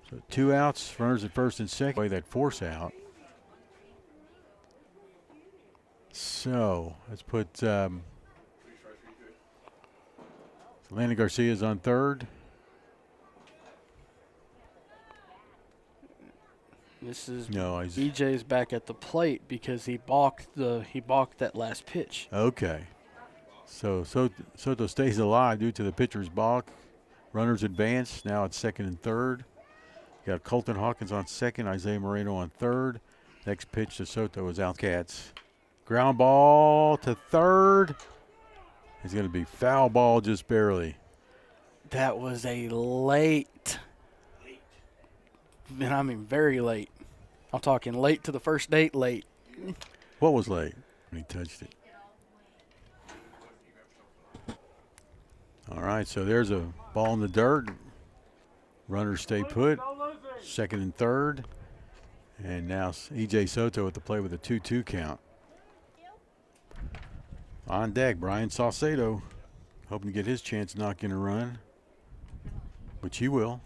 So 2 outs, runners at first and second. Play that force out. So let's put Landon Garcia's on third. This is no, EJ's back at the plate because he balked that last pitch. Okay. So Soto stays alive due to the pitcher's balk. Runners advance. Now it's second and third. You got Colton Hawkins on second, Isaiah Moreno on third. Next pitch to Soto is out. Cats. Ground ball to third. It's going to be foul ball just barely. That was a late. And I mean very late. I'm talking late to the first date late. What was late when he touched it? All right, so there's a ball in the dirt. Runners stay put. Second and third. And now E.J. Soto at the plate with a 2-2 count. On deck, Brian Saucedo, hoping to get his chance knocking a run, which he will.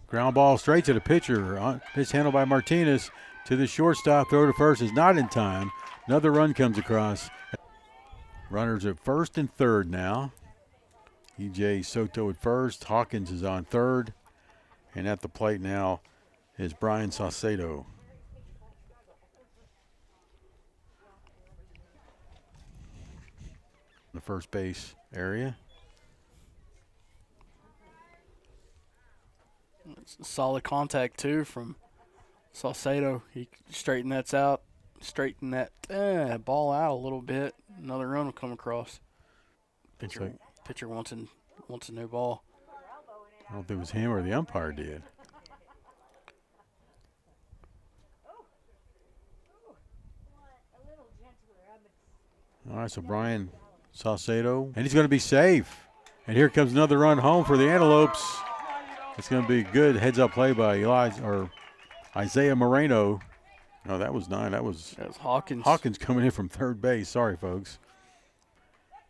Ground ball straight to the pitcher. Pitch handled by Martinez to the shortstop. Throw to first is not in time. Another run comes across. Runners at first and third now. E.J. Soto at first. Hawkins is on third. And at the plate now is Brian Saucedo. The first base area. Solid contact too from Saucedo. He straightened that ball out a little bit. Another run will come across. Pitcher wants a new ball. I don't know if it was him or the umpire did. All right, so Brian Saucedo, and he's going to be safe. And here comes another run home for the Antelopes. It's going to be good heads-up play by Isaiah Moreno. No, that was 9. That was Hawkins. Hawkins coming in from third base. Sorry, folks.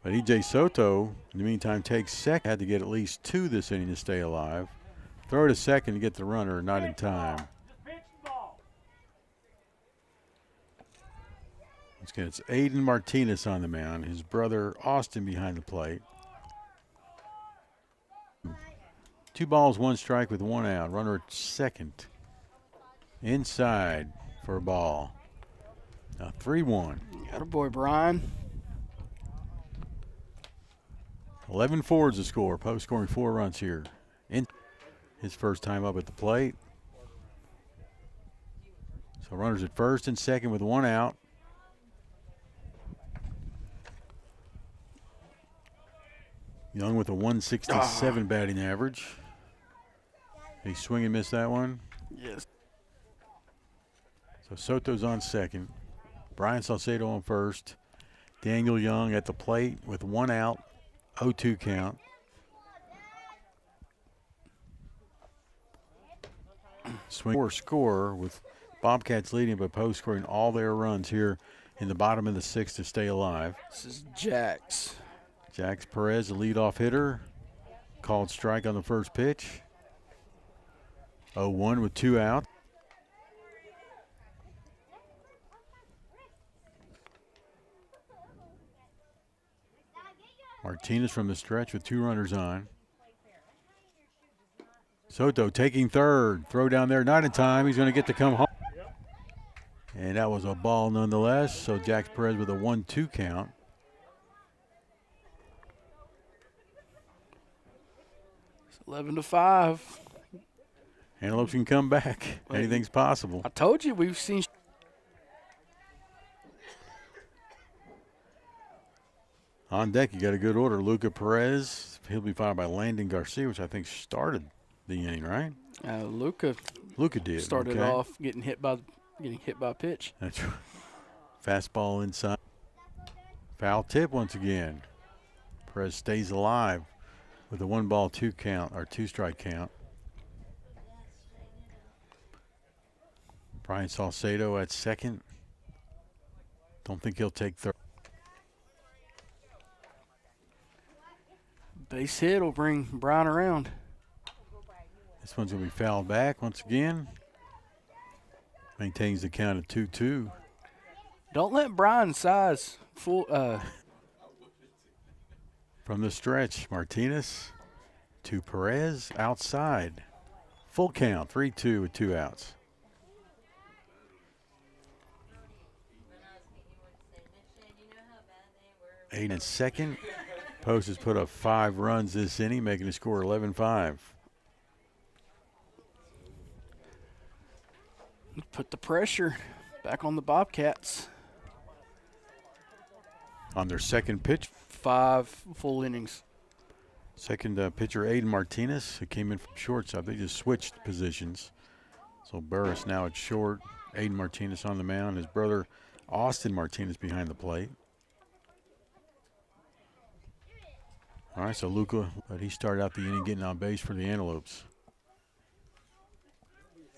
But E.J. Soto, in the meantime, takes second. Had to get at least 2 this inning to stay alive. Throw to second to get the runner, not in time. It's Aiden Martinez on the mound. His brother Austin behind the plate. 2 balls, 1 strike with 1 out. Runner at second. Inside for a ball. Now 3-1. Got a boy, Brian. 11-4 is the score. Post scoring 4 runs here. In his first time up at the plate. So runners at first and second with 1 out. Young with a 167 batting average. He swing and miss that one. Yes. So Soto's on second. Brian Salcedo on first. Daniel Young at the plate with 1 out, 0-2 count. Swing score with Bobcats leading by Post scoring all their runs here in the bottom of the 6th to stay alive. This is Jax. Jax Perez, the leadoff hitter, called strike on the first pitch. 0-1 with 2 out. Martinez from the stretch with 2 runners on. Soto taking third. Throw down there, not in time. He's going to get to come home. And that was a ball nonetheless. So Jax Perez with a 1-2 count. It's 11-5. Antelopes can come back. Anything's possible. I told you we've seen. On deck, you got a good order. Luca Perez. He'll be followed by Landon Garcia, which I think started the inning, right? Luca did. started okay. off getting hit by a pitch. That's right. Fastball inside. Foul tip once again. Perez stays alive with a 1-2 count or 2-strike count. Brian Salcedo at second. Don't think he'll take third. Base hit will bring Brian around. This one's going to be fouled back once again. Maintains the count at 2-2. Don't let Brian's size fool. From the stretch, Martinez to Perez outside. Full count, 3-2 with 2 outs. Eight at second. Post has put up 5 runs this inning, making the score 11-5. Put the pressure back on the Bobcats. On their second pitch. 5 full innings. Second pitcher, Aiden Martinez, who came in from shortstop. They just switched positions. So Burris now at short. Aiden Martinez on the mound. His brother, Austin Martinez, behind the plate. All right, so Luca, but he started out the inning getting on base for the Antelopes.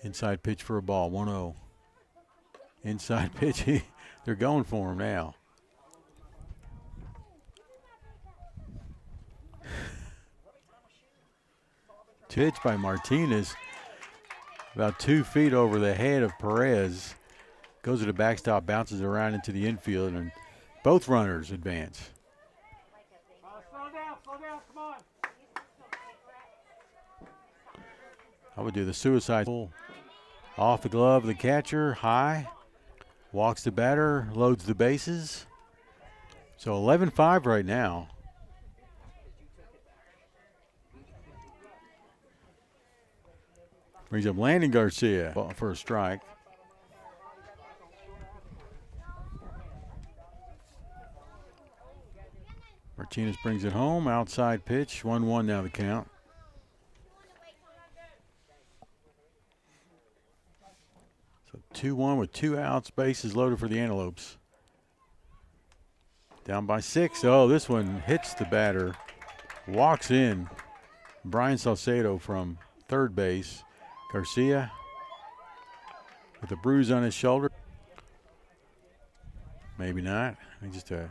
Inside pitch for a ball, 1-0. Inside pitch, they're going for him now. Pitch by Martinez, about 2 feet over the head of Perez. Goes to the backstop, bounces around into the infield, and both runners advance. I would do the suicide pull. Off the glove of the catcher, high. Walks the batter, loads the bases. So 11-5 right now. Brings up Landon Garcia for a strike. Martinez brings it home. Outside pitch. 1-1 now the count. So 2-1 with 2 outs. Bases loaded for the Antelopes. Down by 6. Oh, this one hits the batter. Walks in. Brian Salcedo from third base. Garcia with a bruise on his shoulder. Maybe not. Just a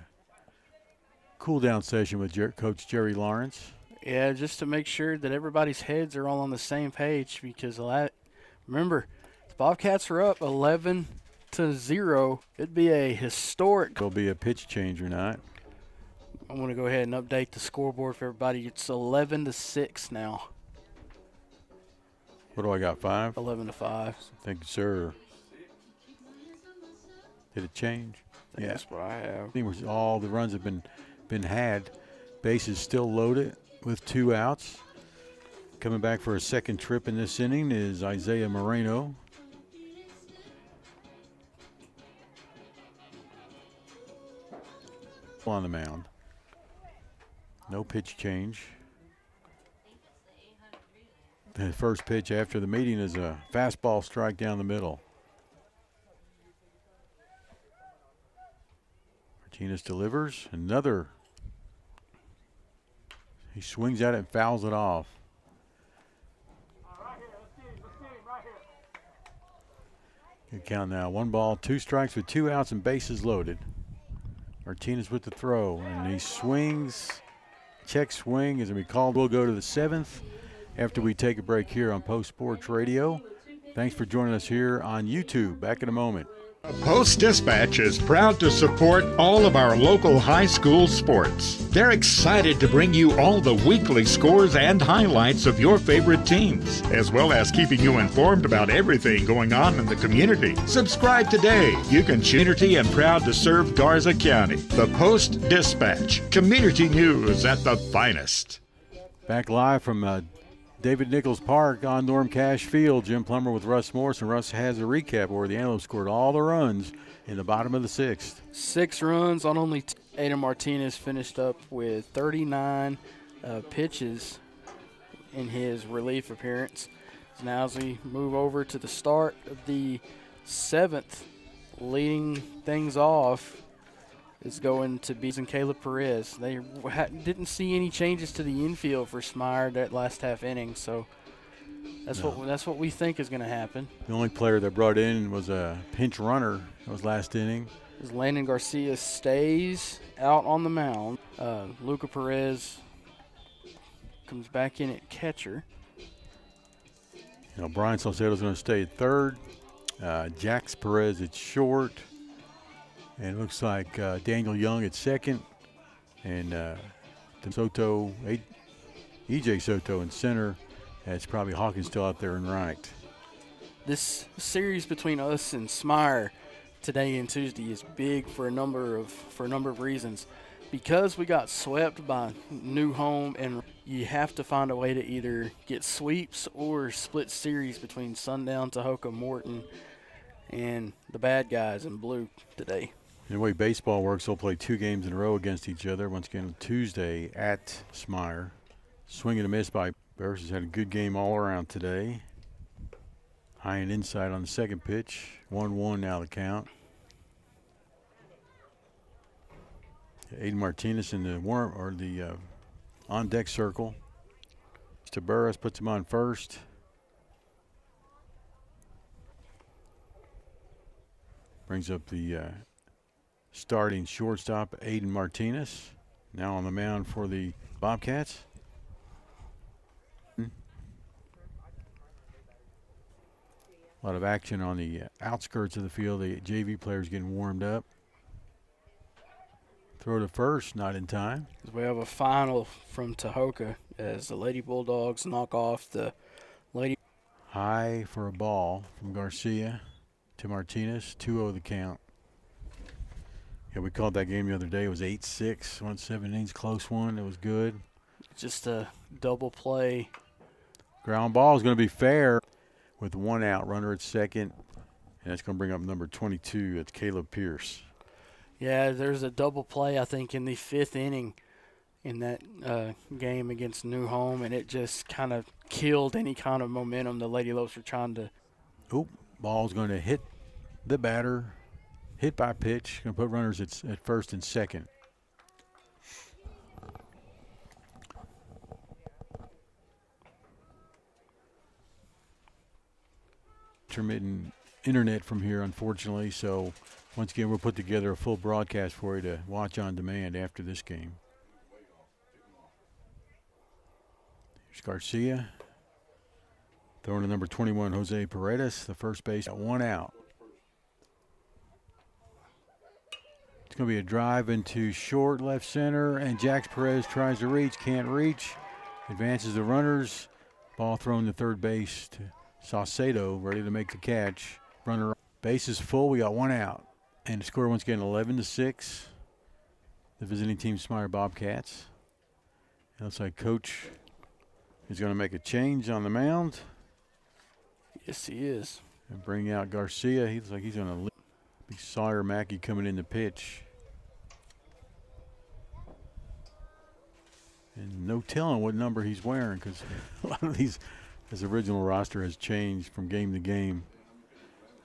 cool down session with Coach Jerry Lawrence. Yeah, just to make sure that everybody's heads are all on the same page, because remember, the Bobcats are up 11-0. It'd be a historic. There'll be a pitch change or not. I want to go ahead and update the scoreboard for everybody. It's 11-6 now. What do I got, 5? 11-5. Thank you, sir. Did it change? Yeah, that's what I have. I think all the runs have been had. Bases still loaded with 2 outs. Coming back for a second trip in this inning is Isaiah Moreno. On the mound. No pitch change. The first pitch after the meeting is a fastball strike down the middle. Martinez delivers another. He swings at it and fouls it off. Good count now. 1 ball, 2 strikes with 2 outs and bases loaded. Martinez with the throw, and he swings. Check swing as we called. We'll go to the 7th after we take a break here on Post Sports Radio. Thanks for joining us here on YouTube. Back in a moment. Post-Dispatch is proud to support all of our local high school sports. They're excited to bring you all the weekly scores and highlights of your favorite teams, as well as keeping you informed about everything going on in the community. Subscribe today. You can community and proud to serve Garza County. The Post-Dispatch, community news at the finest. Back live from David Nichols Park on Norm Cash Field. Jim Plummer with Russ Morris, and Russ has a recap where the Antelopes scored all the runs in the bottom of the 6th. 6 runs on only Aiden Martinez finished up with 39 pitches in his relief appearance. Now as we move over to the start of the 7th, leading things off is going to be Caleb Perez. They didn't see any changes to the infield for Smyer that last half inning, so that's what we think is going to happen. The only player that brought in was a pinch runner. That was last inning. As Landon Garcia stays out on the mound, Luca Perez comes back in at catcher. Brian Salcedo's going to stay at third. Jax Perez at short. And it looks like Daniel Young at second, and EJ Soto in center. That's probably Hawkins still out there in right. This series between us and Smyer today and Tuesday is big for a number of reasons. Because we got swept by New Home, and you have to find a way to either get sweeps or split series between Sundown, Tahoka, Morton, and the bad guys in blue today. The way baseball works, they'll play 2 games in a row against each other. Once again, Tuesday at Smyer. Swing and a miss by Bears. Has had a good game all around today. High and inside on the second pitch. 1-1 now the count. Aiden Martinez in the on deck circle. Tabarras puts him on first. Brings up the starting shortstop, Aiden Martinez, now on the mound for the Bobcats. A lot of action on the outskirts of the field. The JV players getting warmed up. Throw to first, not in time. We have a final from Tahoka as the Lady Bulldogs knock off the Lady. High for a ball from Garcia to Martinez, 2-0 the count. Yeah, we called that game the other day. It was 8-6, 1 innings, close one. It was good. Just a double play. Ground ball is going to be fair with 1 out, runner at second. And that's going to bring up number 22. That's Caleb Pierce. Yeah, there's a double play, I think, in the 5th inning in that game against New Home, and it just kind of killed any kind of momentum the Lady Lopes were trying to. Oop, ball's going to hit the batter. Hit by pitch. Going to put runners at first and second. Intermittent internet from here, unfortunately. So, once again, we'll put together a full broadcast for you to watch on demand after this game. Here's Garcia. Throwing to number 21, Jose Paredes, the first base at 1 out. It's going to be a drive into short left center, and Jax Perez tries to reach, can't reach. Advances the runners. Ball thrown to third base to Saucedo, ready to make the catch. Runner base is full. We got 1 out. And the score once again 11-6. The visiting team Smyer Bobcats. It looks like Coach is going to make a change on the mound. Yes, he is. And bring out Garcia. He looks like he's going to be Sawyer Mackey coming in to pitch. And no telling what number he's wearing, because a lot of these His original roster has changed from game to game.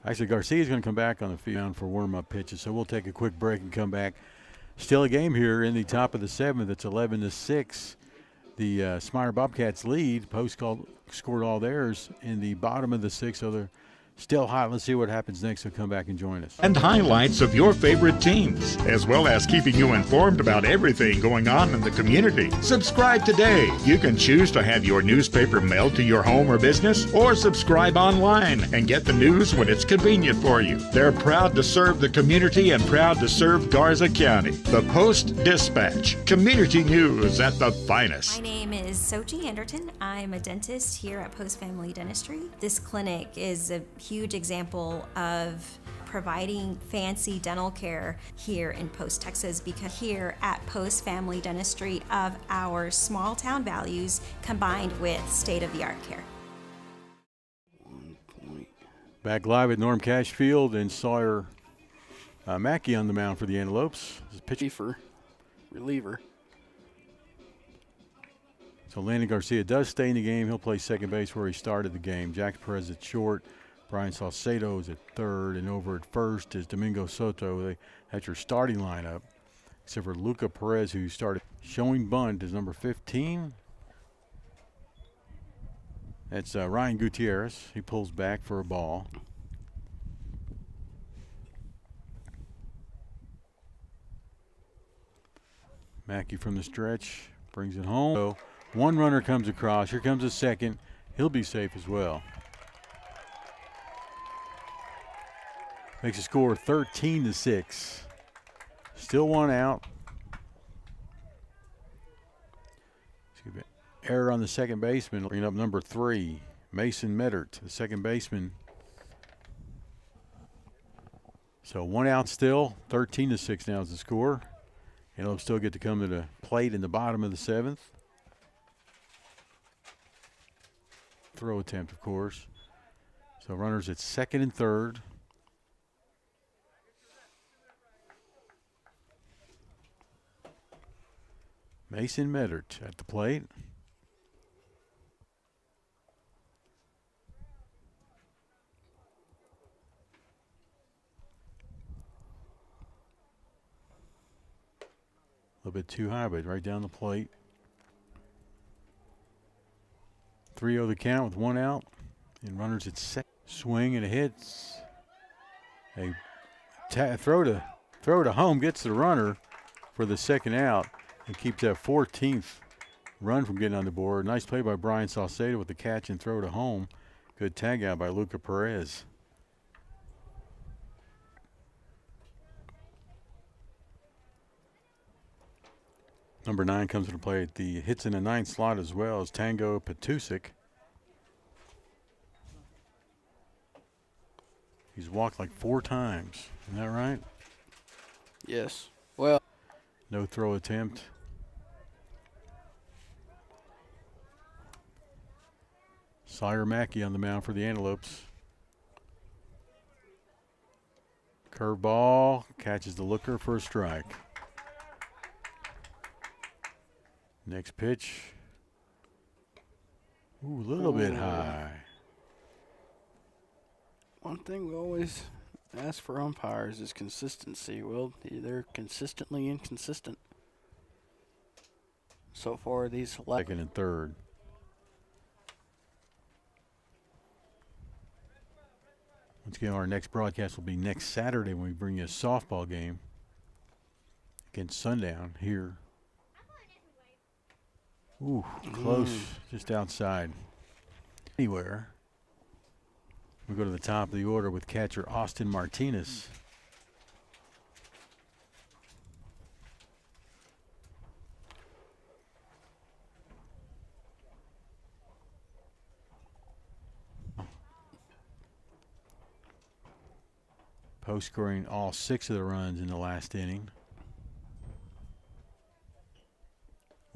Actually, Garcia's going to come back on the field for warm-up pitches, so we'll take a quick break and come back. Still a game here in the top of the seventh. It's 11-6. The Smyer Bobcats lead. Post scored all theirs in the bottom of the sixth, so they're still hot. Let's see what happens next, so come back and join us. And highlights of your favorite teams, as well as keeping you informed about everything going on in the community. Subscribe today. You can choose to have your newspaper mailed to your home or business, or subscribe online and get the news when it's convenient for you. They're proud to serve the community and proud to serve Garza County. The Post-Dispatch, community news at the finest. My name is Sochi Anderton. I'm a dentist here at Post Family Dentistry. This clinic is a huge example of providing fancy dental care here in Post, Texas, because here at Post Family Dentistry of our small town values combined with state-of-the-art care. Back live at Norm Cash Field, and Sawyer Mackey on the mound for the Antelopes. Pitching for reliever. So Landon Garcia does stay in the game. He'll play second base where he started the game. Jack Perez at short. Brian Salcedo is at third, and over at first is Domingo Soto. That's your starting lineup, except for Luca Perez, who started. Showing bunt is number 15. That's Ryan Gutierrez. He pulls back for a ball. Mackey from the stretch brings it home. So one runner comes across. Here comes a second. He'll be safe as well. Makes the score 13-6. Still one out. Error on the second baseman. Bringing up number 3, Mason Meddert, the second baseman. So one out still. 13-6 now is the score. And he'll still get to come to the plate in the bottom of the seventh. Throw attempt, of course. So runners at second and third. Mason Meddert at the plate. A little bit too high, but right down the plate. 3-0 the count with one out. And runners at second. Swing and a hit. A throw to home gets the runner for the second out. And keeps that 14th run from getting on the board. Nice play by Brian Salcedo with the catch and throw to home. Good tag out by Luca Perez. Number 9 comes into play at the hits in the 9th slot as well as Tango Petusik. He's walked like 4 times. Isn't that right? Yes. Well, no throw attempt. Sawyer Mackey on the mound for the Antelopes. Curveball, catches the looker for a strike. Next pitch. Ooh, a little bit high. One thing we always ask for umpires is consistency. Well, they're consistently inconsistent. So far, these second and third. Once again, our next broadcast will be next Saturday when we bring you a softball game against Sundown here. Ooh, close, just outside. Anywhere. We go to the top of the order with catcher Austin Martinez. Post scoring all 6 of the runs in the last inning.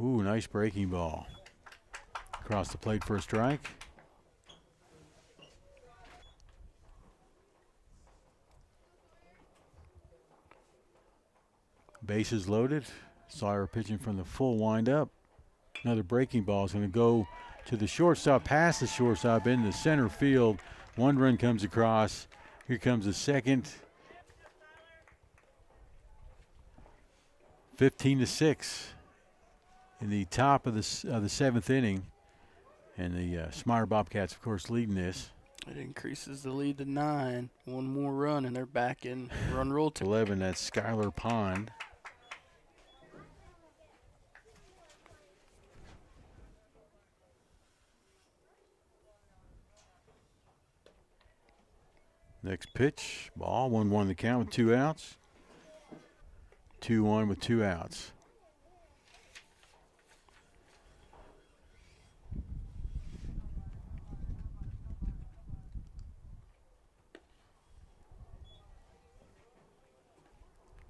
Ooh, nice breaking ball. Across the plate for a strike. Bases loaded. Sawyer pitching from the full windup. Another breaking ball is going to go to the shortstop, past the shortstop, into center field. One run comes across. Here comes the second. 15-6 in the top of the 7th inning. And the Smyer Bobcats, of course, leading this. It increases the lead to 9. One more run, and they're back in run rule 11, that's Skylar Pond. Next pitch, ball, 1-1 the count with 2 outs. 2-1 with 2 outs.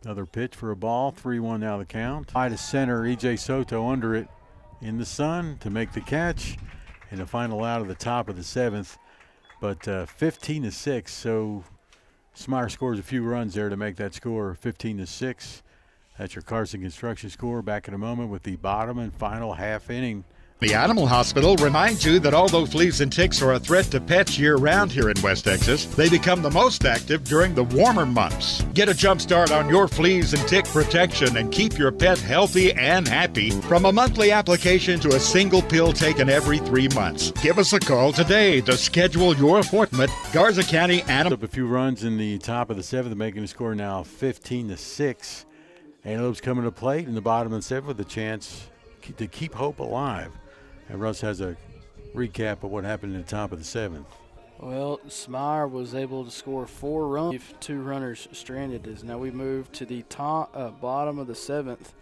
Another pitch for a ball, 3-1 now the count. High to center, E.J. Soto under it in the sun to make the catch. And the final out of the top of the 7th. But 15-6, so Smyer scores a few runs there to make that score 15-6. That's your Carson Construction score. Back in a moment with the bottom and final half inning. The Animal Hospital reminds you that although fleas and ticks are a threat to pets year-round here in West Texas, they become the most active during the warmer months. Get a jump start on your fleas and tick protection and keep your pet healthy and happy from a monthly application to a single pill taken every 3 months. Give us a call today to schedule your appointment. Garza County Animal. Up a few runs in the top of the 7th, making the score now 15-6. Antelopes coming to plate in the bottom of the 7th with a chance to keep hope alive. And Russ has a recap of what happened in the top of the 7th. Well, Smyer was able to score 4 runs. 2 runners stranded. As now we move to the bottom of the 7th.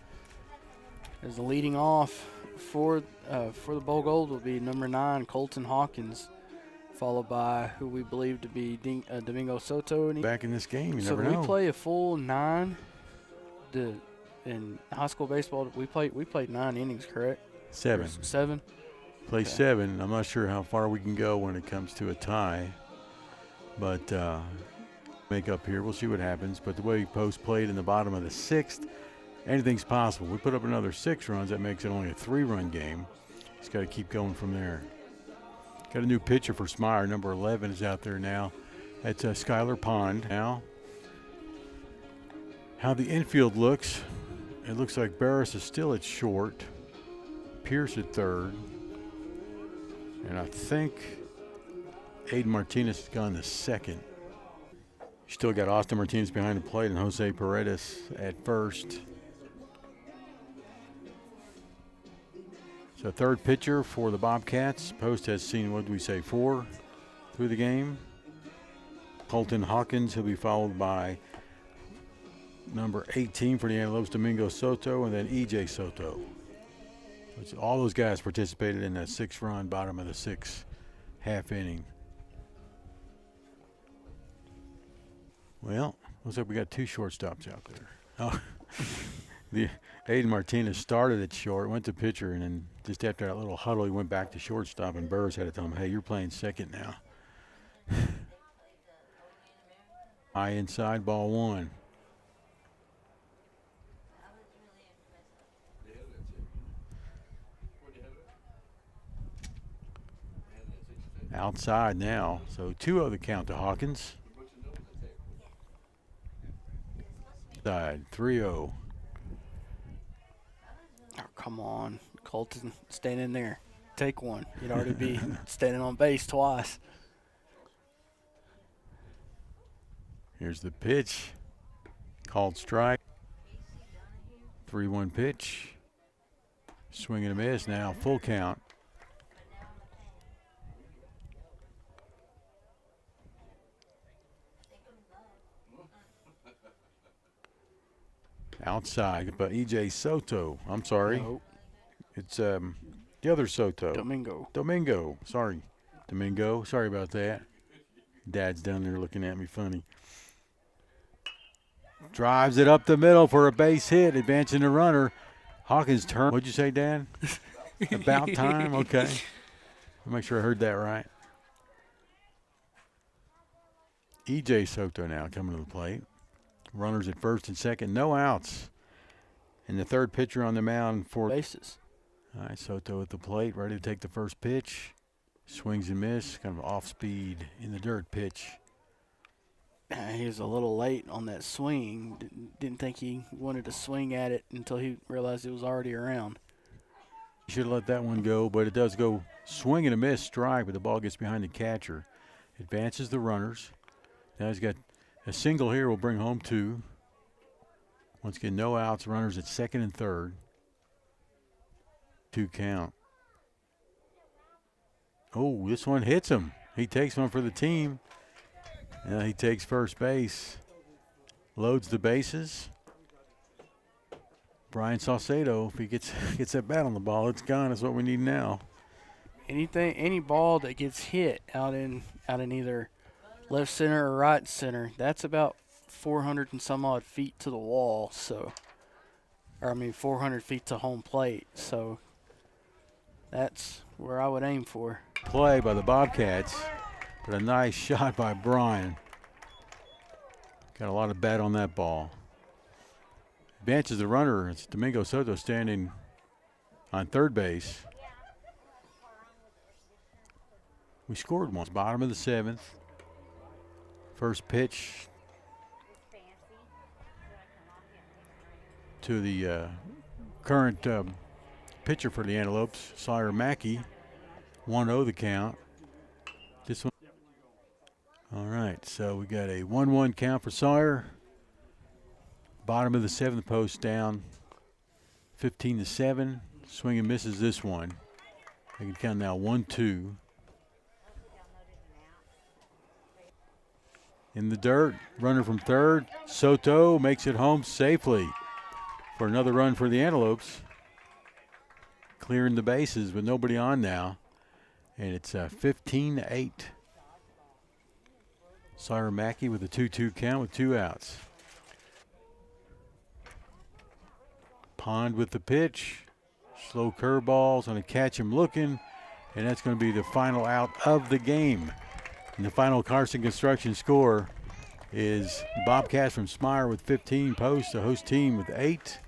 As the leading off for the Bowl Gold will be number 9, Colton Hawkins, followed by who we believe to be Domingo Soto. Back in this game, you so never know. We play a full 9. In high school baseball, we played 9 innings, correct? 7. 7. Play 7. I'm not sure how far we can go when it comes to a tie, but make up here. We'll see what happens. But the way Post played in the bottom of the 6th, anything's possible. We put up another 6 runs. That makes it only a 3-run game. Just got to keep going from there. Got a new pitcher for Smyer. Number 11 is out there now. That's Skylar Pond now. How the infield looks, it looks like Barris is still at short, Pierce at third, and I think Aiden Martinez has gone to second. You still got Austin Martinez behind the plate and Jose Paredes at first. So third pitcher for the Bobcats. Post has seen, what do we say, 4 through the game. Colton Hawkins, he'll be followed by number 18 for the Antelopes, Domingo Soto, and then E.J. Soto. So all those guys participated in that 6-run bottom of the 6th half inning. Well, looks like we got 2 shortstops out there. Oh, the Aiden Martinez started at short, went to pitcher, and then just after that little huddle, he went back to shortstop, and Burris had to tell him, hey, you're playing second now. High inside, ball 1. Outside now, so 2-0 the count to Hawkins. Side 3-0. Oh, come on, Colton, stand in there. Take one. You'd already be standing on base twice. Here's the pitch. Called strike. 3-1 pitch. Swing and a miss now, full count. Outside, but E.J. Soto. I'm sorry. Nope. It's the other Soto. Domingo. Sorry. Domingo. Sorry about that. Dad's down there looking at me funny. Drives it up the middle for a base hit, advancing the runner. Hawkins' turn. What'd you say, Dad? About time? Okay. I'll make sure I heard that right. E.J. Soto now coming to the plate. Runners at first and second, no outs. And the third pitcher on the mound for bases. All right, Soto at the plate, ready to take the first pitch. Swings and miss, kind of off-speed in the dirt pitch. He was a little late on that swing. Didn't think he wanted to swing at it until he realized it was already around. Should have let that one go, but it does go swing and a miss, strike, but the ball gets behind the catcher. Advances the runners. Now he's got a single here, will bring home 2. Once again, no outs, runners at second and third. 2 count. Oh, this one hits him. He takes one for the team. Now he takes first base. Loads the bases. Brian Saucedo, if he gets that bat on the ball, it's gone. That's what we need now. Any ball that gets hit out in either left center or right center, that's about 400 and some odd feet to the wall. 400 feet to home plate. So that's where I would aim for. Play by the Bobcats, but a nice shot by Brian. Got a lot of bat on that ball. Advances the runner. It's Domingo Soto standing on third base. We scored once. Bottom of the 7th. First pitch to the current pitcher for the Antelopes, Smyer Mackey. 1-0 the count. This one. All right, so we got a 1-1 count for Smyer. Bottom of the 7th, post down 15-7. Swing and misses this one. They can count now 1-2. In the dirt, runner from third. Soto makes it home safely for another run for the Antelopes. Clearing the bases with nobody on now. And it's 15-8. Smyer Mackey with a 2-2 count with 2 outs. Pond with the pitch. Slow curveballs on a catch him looking. And that's going to be the final out of the game. And the final Carson Construction score is the Bobcats from Smyer with 15 posts, the host team with 8.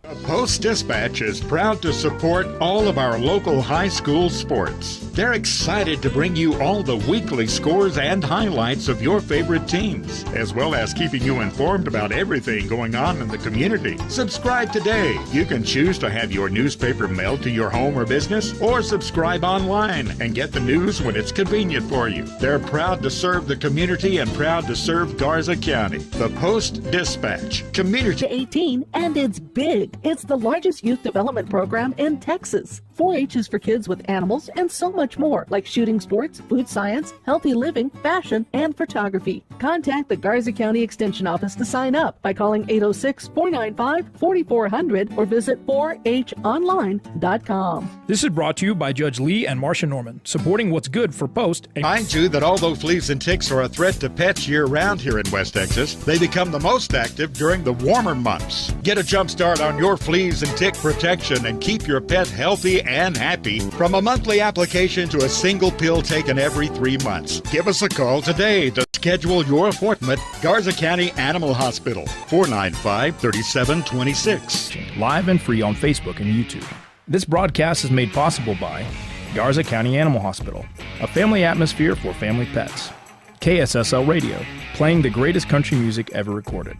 The Post-Dispatch is proud to support all of our local high school sports. They're excited to bring you all the weekly scores and highlights of your favorite teams, as well as keeping you informed about everything going on in the community. Subscribe today. You can choose to have your newspaper mailed to your home or business, or subscribe online and get the news when it's convenient for you. They're proud to serve the community and proud to serve Garza County. The Post-Dispatch. Community 18, and it's big. It's the largest youth development program in Texas. 4-H is for kids with animals and so much more, like shooting sports, food science, healthy living, fashion, and photography. Contact the Garza County Extension Office to sign up by calling 806-495-4400 or visit 4honline.com. This is brought to you by Judge Lee and Marcia Norman, supporting what's good for Post. Mind you that although fleas and ticks are a threat to pets year-round here in West Texas, they become the most active during the warmer months. Get a jump start on your fleas and tick protection and keep your pet healthy and happy from a monthly application to a single pill taken every 3 months. Give us a call today to schedule your appointment. Garza County Animal Hospital, 495-3726. Live and free on Facebook and YouTube. This broadcast is made possible by Garza County Animal Hospital, a family atmosphere for family pets. KSSL Radio, playing the greatest country music ever recorded.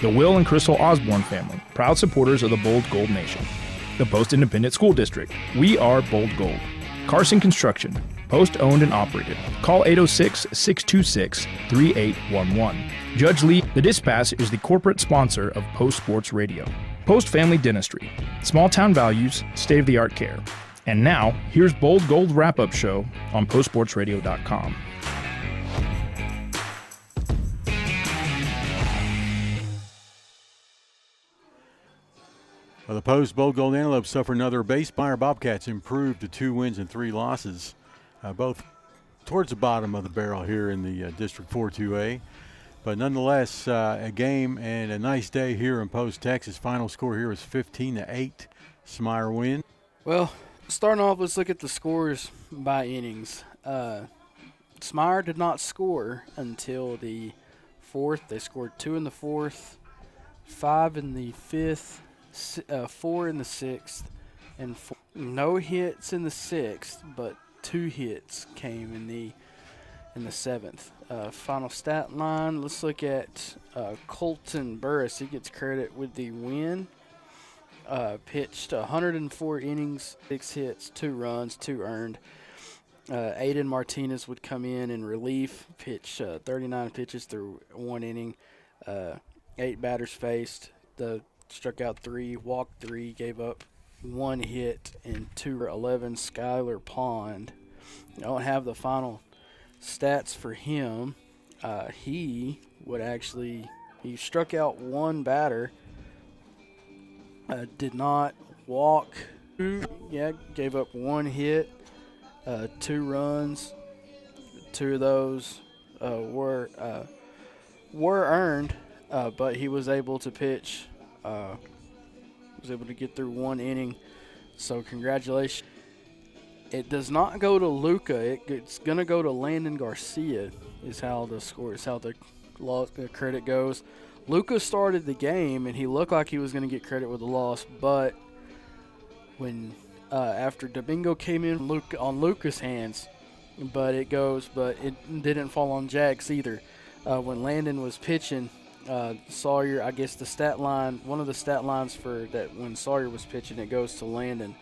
The Will and Crystal Osborne family, proud supporters of the Bold Gold Nation. The Post Independent School District, we are Bold Gold. Carson Construction, Post owned and operated. Call 806-626-3811. Judge Lee, the Dispatch is the corporate sponsor of Post Sports Radio. Post Family Dentistry, small town values, state-of-the-art care. And now, here's Bold Gold Wrap-Up Show on postsportsradio.com. Well, the Post Bold Gold Antelopes suffer another base. Smyer Bobcats improved to 2 wins and 3 losses, both towards the bottom of the barrel here in the District 4-2A. But nonetheless, a game and a nice day here in Post, Texas. Final score here was 15-8. Smyer win. Well, starting off, let's look at the scores by innings. Smyer did not score until the 4th. They scored 2 in the 4th, 5 in the 5th, 4 in the 6th, and no hits in the 6th, but 2 hits came in the 7th. Final stat line, let's look at Colton Burris. He gets credit with the win. Pitched 104 innings, 6 hits, 2 runs, 2 earned. Aiden Martinez would come in relief, pitch 39 pitches through 1 inning, 8 batters faced, struck out 3, walked 3, gave up 1 hit, and 2 for 11. Skylar Pond. I don't have the final stats for him. He struck out 1 batter, did not walk, gave up 1 hit, 2 runs. 2 of those were earned, but he was able to pitch, was able to get through 1 inning. So congratulations. It does not go to Luca. It's going to go to Landon Garcia is how the credit goes. Luca started the game, and he looked like he was going to get credit with the loss, but when after Domingo came in on Luca's hands, but it didn't fall on Jack's either. When Landon was pitching, Sawyer, I guess one of the stat lines for that when Sawyer was pitching, it goes to Landon.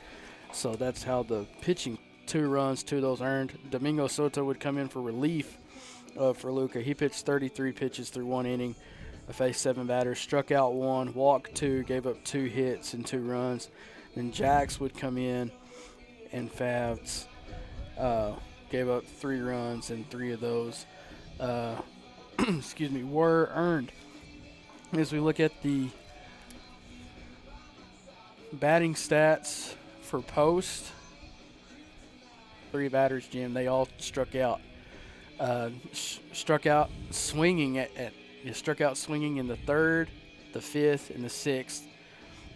So that's how the pitching, 2 runs, 2 of those earned. Domingo Soto would come in for relief for Luca. He pitched 33 pitches through 1 inning, faced 7 batters, struck out 1, walked 2, gave up 2 hits and 2 runs. Then Jax would come in and Favs gave up 3 runs, and 3 of those were earned. As we look at the batting stats for Post, 3 batters, Jim, they all struck out. Struck out swinging struck out swinging in the 3rd, the 5th, and the 6th.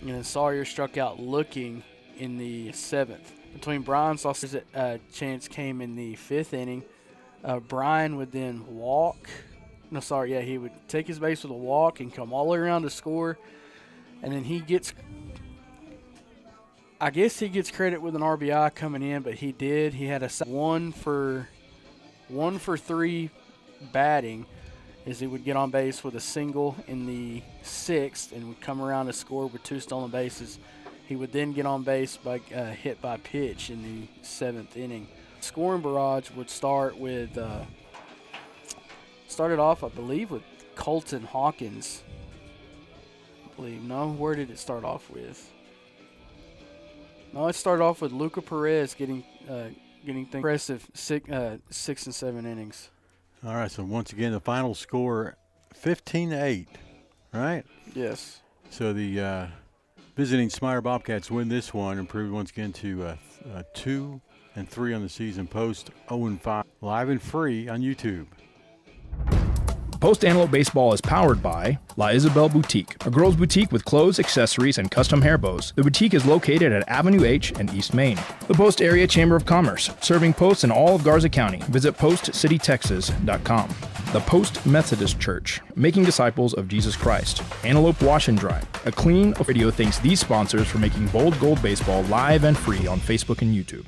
And then Sawyer struck out looking in the 7th. Between Brian Saucer's chance came in the 5th inning. Brian would then he would take his base with a walk and come all the way around to score. And then he gets credit with an RBI coming in, but he did. He had a 1 for 3 batting, as he would get on base with a single in the 6th and would come around to score with 2 stolen bases. He would then get on base by hit by pitch in the 7th inning. Scoring barrage would started off, I believe, with Colton Hawkins. Where did it start off with? No, it started off with Luca Perez getting impressive 6 and 7 innings. All right, so once again, the final score, 15-8, right? Yes. So the visiting Smyer Bobcats win this one, improved once again to 2-3 on the season. Post 0-5, live and free on YouTube. Post Antelope Baseball is powered by La Isabel Boutique, a girls' boutique with clothes, accessories, and custom hair bows. The boutique is located at Avenue H in East Main. The Post Area Chamber of Commerce, serving posts in all of Garza County. Visit postcitytexas.com. The Post Methodist Church, making disciples of Jesus Christ. Antelope Wash and Dry, a clean radio thanks these sponsors for making Bold Gold Baseball live and free on Facebook and YouTube.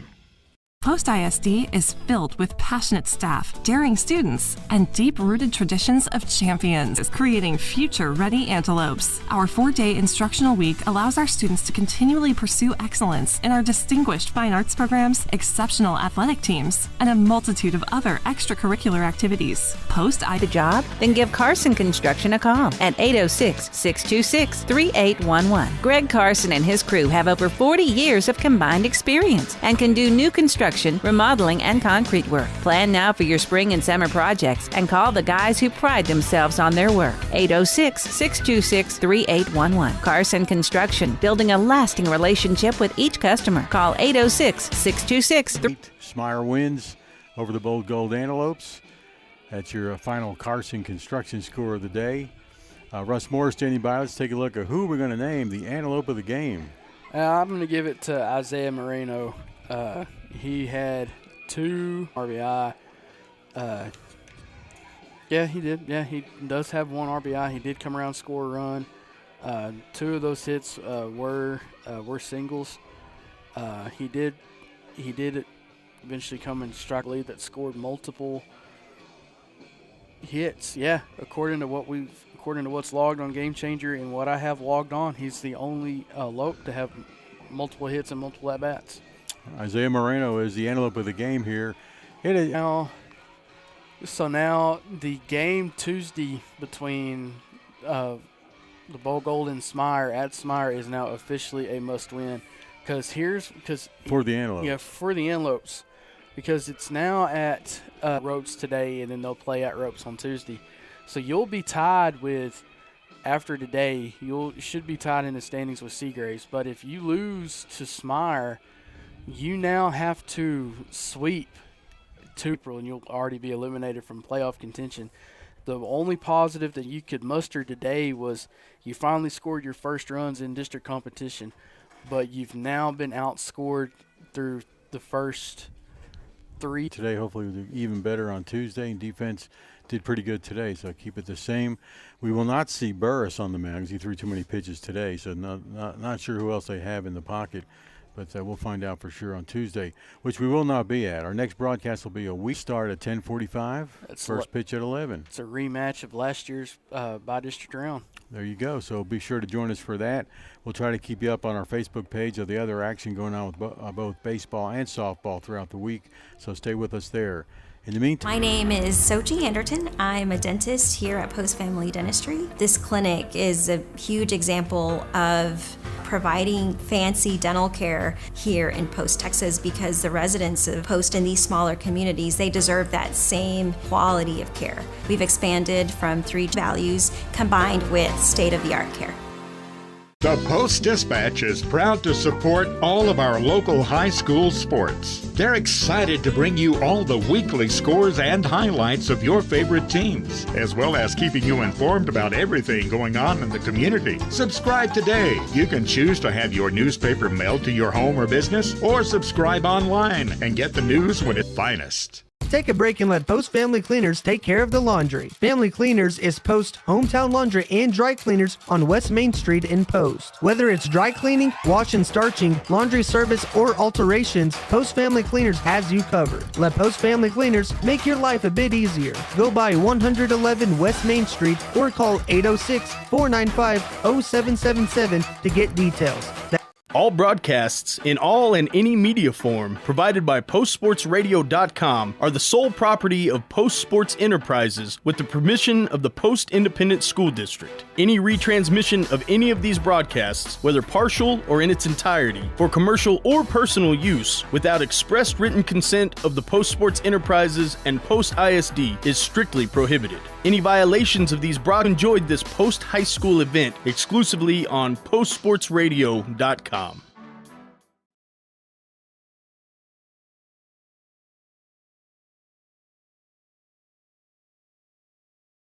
Post ISD is filled with passionate staff, daring students, and deep-rooted traditions of champions, creating future-ready Antelopes. Our 4-day instructional week allows our students to continually pursue excellence in our distinguished fine arts programs, exceptional athletic teams, and a multitude of other extracurricular activities. Post the job? Then give Carson Construction a call at 806-626-3811. Greg Carson and his crew have over 40 years of combined experience and can do new construction, remodeling, and concrete work. Plan now for your spring and summer projects and call the guys who pride themselves on their work. 806-626-3811. Carson Construction, building a lasting relationship with each customer. Call 806-626-3811. Smyer wins over the Bold Gold Antelopes. That's your final Carson Construction score of the day. Russ Moore standing by. Let's take a look at who we're going to name the Antelope of the game. I'm going to give it to Isaiah Moreno. He had 2 RBI. He did. Yeah, he does have 1 RBI. He did come around, score a run. 2 of those hits were singles. He did eventually come and strike a lead that scored multiple hits. Yeah, according to what's logged on Game Changer and what I have logged on, he's the only Lope to have multiple hits and multiple at bats. Isaiah Moreno is the antelope of the game here. So now the game Tuesday between the Baseballl and Smyer at Smyer is now officially a must-win. For the Antelopes. Yeah, for the Antelopes. Because it's now at Ropes today, and then they'll play at Ropes on Tuesday. So you'll be tied with, after today, you should be tied in the standings with Seagraves. But if you lose to Smyer, you now have to sweep to April, and you'll already be eliminated from playoff contention. The only positive that you could muster today was you finally scored your first runs in district competition, but you've now been outscored through the first 3. Today, hopefully, we'll do even better on Tuesday, and defense did pretty good today, so keep it the same. We will not see Burris on the mound because he threw too many pitches today, so not sure who else they have in the pocket. But we'll find out for sure on Tuesday, which we will not be at. Our next broadcast will be a week start at 10:45. First pitch at 11. It's a rematch of last year's by-district round. There you go. So be sure to join us for that. We'll try to keep you up on our Facebook page of the other action going on with both baseball and softball throughout the week. So stay with us there. In the meantime, my name is Sochi Anderton. I'm a dentist here at Post Family Dentistry. This clinic is a huge example of providing fancy dental care here in Post, Texas, because the residents of Post in these smaller communities, they deserve that same quality of care. We've expanded from 3 values combined with state-of-the-art care. The Post-Dispatch is proud to support all of our local high school sports. They're excited to bring you all the weekly scores and highlights of your favorite teams, as well as keeping you informed about everything going on in the community. Subscribe today. You can choose to have your newspaper mailed to your home or business, or subscribe online and get the news when it's finest. Take a break and let Post Family Cleaners take care of the laundry. Family Cleaners is Post hometown laundry and dry cleaners on West Main Street in Post. Whether it's dry cleaning, wash and starching, laundry service, or alterations, Post Family Cleaners has you covered. Let Post Family Cleaners make your life a bit easier. Go by 111 West Main Street or call 806-495-0777 to get details. All broadcasts in all and any media form provided by PostSportsRadio.com are the sole property of Post Sports Enterprises with the permission of the Post Independent School District. Any retransmission of any of these broadcasts, whether partial or in its entirety, for commercial or personal use without express written consent of the Post Sports Enterprises and Post ISD is strictly prohibited. Any violations of these enjoyed this post-high school event exclusively on PostSportsRadio.com.